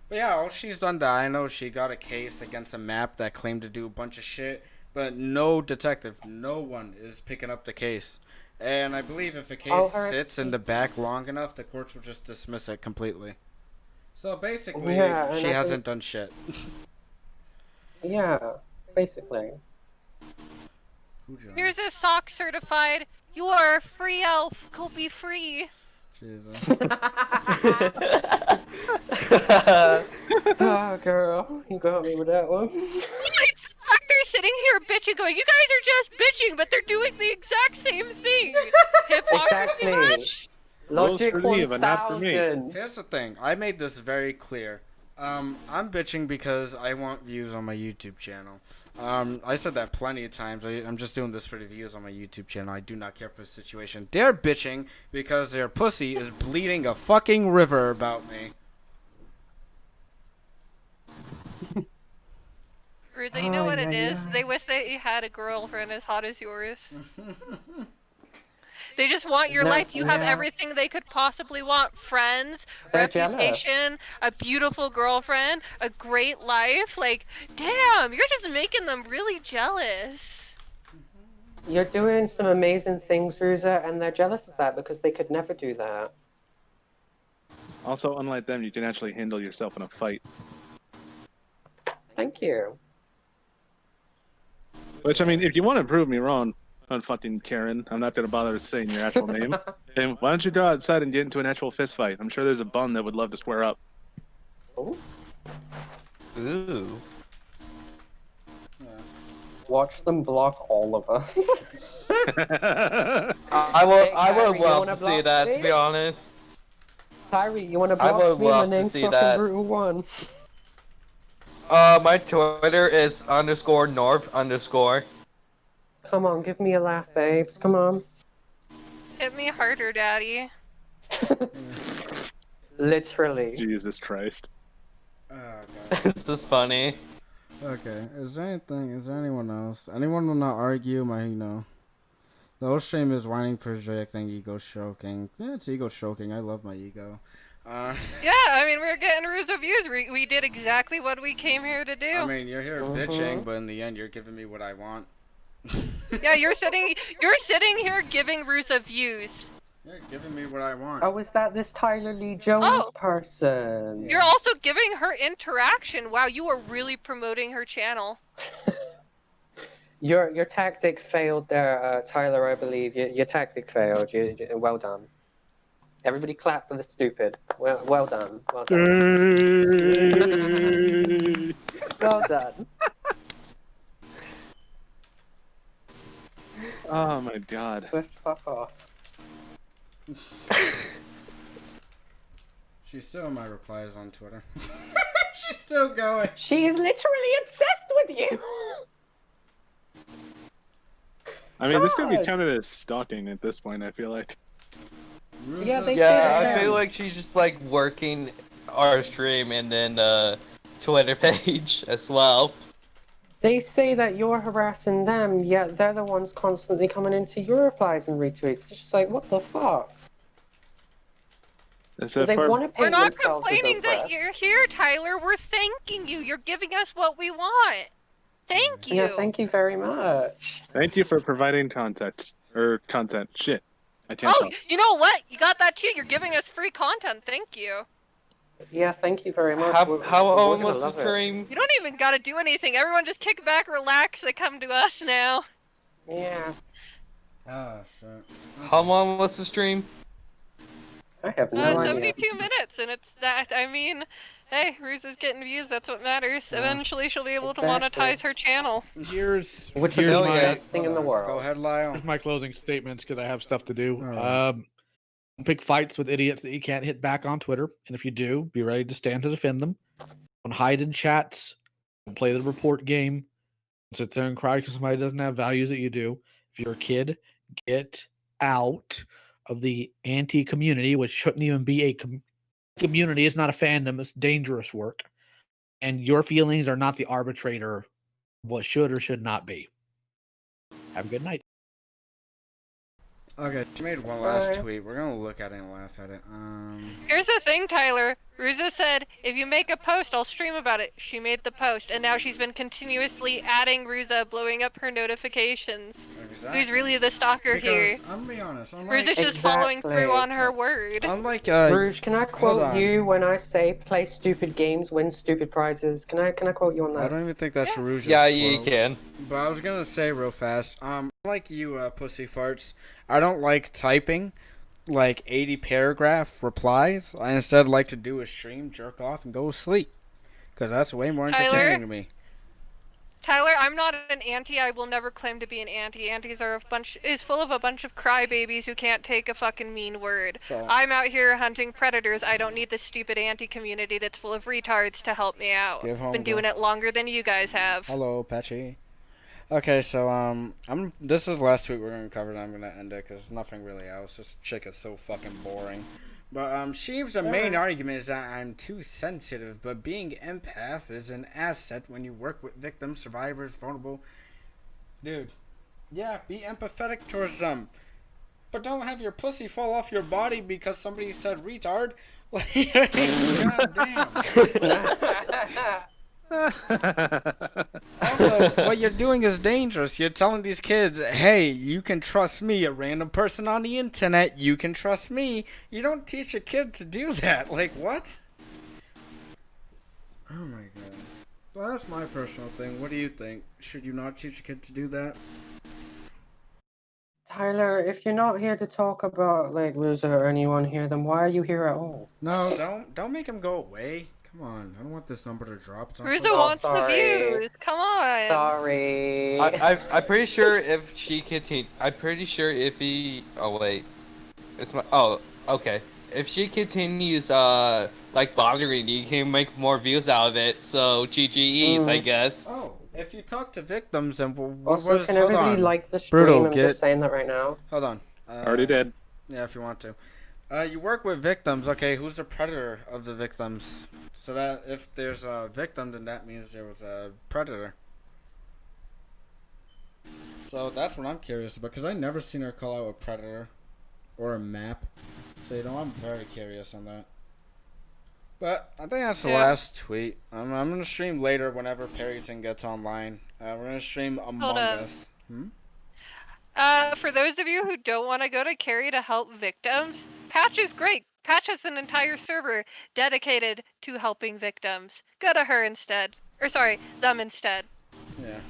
But yeah, all she's done that, I know she got a case against a map that claimed to do a bunch of shit, but no detective, no one is picking up the case. And I believe if a case sits in the back long enough, the courts will just dismiss it completely. So basically, Yeah, and she I hasn't done shit. Yeah, basically. Here's a sock certified. You are a free elf. Go be free. Jesus. Oh, girl, you got me with that one. It's the fact they're sitting here bitching, going, you guys are just bitching, but they're doing the exact same thing. Hypocrisy much? Logic for me, but not for me. 1000. Here's the thing. I made this very clear. I'm bitching because I want views on my YouTube channel. I said that plenty of times. I'm just doing this for the views on my YouTube channel. I do not care for the situation. They're bitching because their pussy is bleeding a fucking river about me. Ruda, you know what it is? They wish they had a girlfriend as hot as yours. They just want your No, life. You have yeah. everything they could possibly want. Friends, They're jealous. reputation, a beautiful girlfriend, a great life. Like, damn, you're just making them really jealous. You're doing some amazing things, Ruza, and they're jealous of that because they could never do that. Also, unlike them, you can actually handle yourself in a fight. Thank you. Which, I mean, if you want to prove me wrong on fucking Karen, I'm not going to bother saying your actual name. And why don't you go outside and get into an actual fist fight? I'm sure there's a bum that would love to square up. Oh. Ooh. Watch them block all of us. I would love to see that, to be honest. Tyree, you want to I block would me? My love to name's see fucking that. Brutal One. My Twitter is _North_. Come on, give me a laugh, babes. Come on. Hit me harder, daddy. Literally. Jesus Christ. This is funny. Okay, is there anyone else? Anyone will not argue my, The whole stream is whining, projecting, ego stroking. Yeah, it's ego stroking. I love my ego. Yeah, I mean, we're getting Russo views. We did exactly what we came here to do. I mean, you're here bitching, but in the end, you're giving me what I want. Yeah, you're sitting here giving Russo views. You're giving me what I want. Oh, is that this Tyler Lee Jones person? You're also giving her interaction. Wow, you are really promoting her channel. Your tactic failed there, Tyler, I believe. Your tactic failed. Well done. Everybody clap for the stupid. Well done. Well done. Well done. Oh my god. Fuck off. She's still in my replies on Twitter. She's still going. She is literally obsessed with you. I mean, this could be counted as stalking at this point, I feel like. Yeah, I feel like she's just like working our stream and then Twitter page as well. They say that you're harassing them, yet they're the ones constantly coming into your replies and retweets. It's just like, what the fuck? So they want to paint We're not themselves as complaining that oppressed. you're here, Tyler. We're thanking you. You're giving us what we want. Thank you. Yeah, thank you very much. Thank you for providing context. Or content. Shit. I can't Oh, talk. you know what? You got that too. You're giving us free content. Thank you. Yeah, thank you very much. How We're long gonna was the love it. stream? You don't even gotta do anything. Everyone just kick back, relax. They come to us now. Yeah. Oh, shit. How long was the stream? I have no idea. 72 minutes, and it's that. I mean, hey, Ruza's getting views. That's what matters. Eventually, she'll be able to monetize her channel. Here's Which is here's the my best thing in the world. Go ahead, Lyle. here's my closing statements because I have stuff to do. Alright. Pick fights with idiots that you can't hit back on Twitter, and if you do, be ready to stand to defend them. Don't hide in chats. Don't play the report game. Don't sit there and cry because somebody doesn't have values that you do. If you're a kid, get out of the anti-community, which shouldn't even be a community. It's not a fandom. It's dangerous work. And your feelings are not the arbitrator of what should or should not be. Have a good night. Okay, she made one last tweet. We're gonna look at it and laugh at it. Here's the thing, Tyler. Ruza said, if you make a post, I'll stream about it. She made the post, and now she's been continuously adding Ruza, blowing up her notifications. Exactly. Who's really the stalker here? Because, I'm gonna be honest, unlike... Ruza's just following through on her word. Unlike, Rouge, can I hold quote on. you when I say play stupid games, win stupid prizes? Can I quote you on that? I don't even think that's Rouge's Yeah, you quote. can. But I was gonna say real fast, like you, pussy farts, I don't like typing, like 80 paragraph replies. I instead like to do a stream, jerk off, and go to sleep. Because that's way more Tyler? entertaining to me. Tyler, I'm not an auntie. I will never claim to be an auntie. Aunties are full of a bunch of crybabies who can't take a fucking mean word. So- I'm out here hunting predators. I don't need this stupid auntie community that's full of retards to help me out. Give home Been go. doing it longer than you guys have. Hello, Patchy. Okay, so, this is the last tweet we're gonna cover, and I'm gonna end it, because nothing really else. This chick is so fucking boring. But, the main argument is that I'm too sensitive, but being empath is an asset when you work with victims, survivors, vulnerable. Dude, yeah, be empathetic towards them. But don't have your pussy fall off your body because somebody said retard. Like, goddamn. Also, what you're doing is dangerous. You're telling these kids, hey, you can trust me, a random person on the internet, you can trust me. You don't teach a kid to do that. Like, what? Oh my god. Well, that's my personal thing. What do you think? Should you not teach a kid to do that? Tyler, if you're not here to talk about like Ruza or anyone here, then why are you here at all? No, don't make him go away. Come on, I don't want this number to drop. It's Ruza wants the views. Come on. Sorry. I'm pretty sure if she continue, I'm pretty sure if he. Oh wait, it's my. Oh, okay. If she continues, like bothering you, can make more views out of it. So GGEs, I guess. Oh, if you talk to victims, then Also, can everybody like the stream? Brutal, I'm just saying that right now. Hold on. Already did. Yeah, if you want to. You work with victims. Okay, who's the predator of the victims? So that if there's a victim, then that means there was a predator. So that's what I'm curious about, because I never seen her call out a predator or a map. So, I'm very curious on that. But I think that's the last tweet. I'm going to stream later whenever Perryton gets online. We're going to stream Among Us. For those of you who don't want to go to Carrie to help victims, Patch is great. Patch has an entire server dedicated to helping victims. Go to her instead. Or sorry, them instead. Yeah.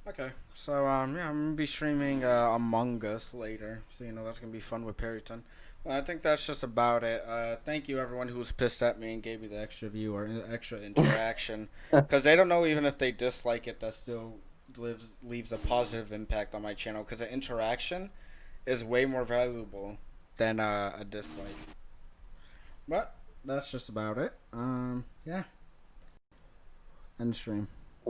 Okay. So, I'm going to be streaming Among Us later. So, that's going to be fun with Perryton. Well, I think that's just about it. Thank you, everyone who was pissed at me and gave me the extra view or extra interaction. Because they don't know even if they dislike it, that still leaves a positive impact on my channel. Because the interaction is way more valuable than a dislike. But that's just about it. Yeah. End stream.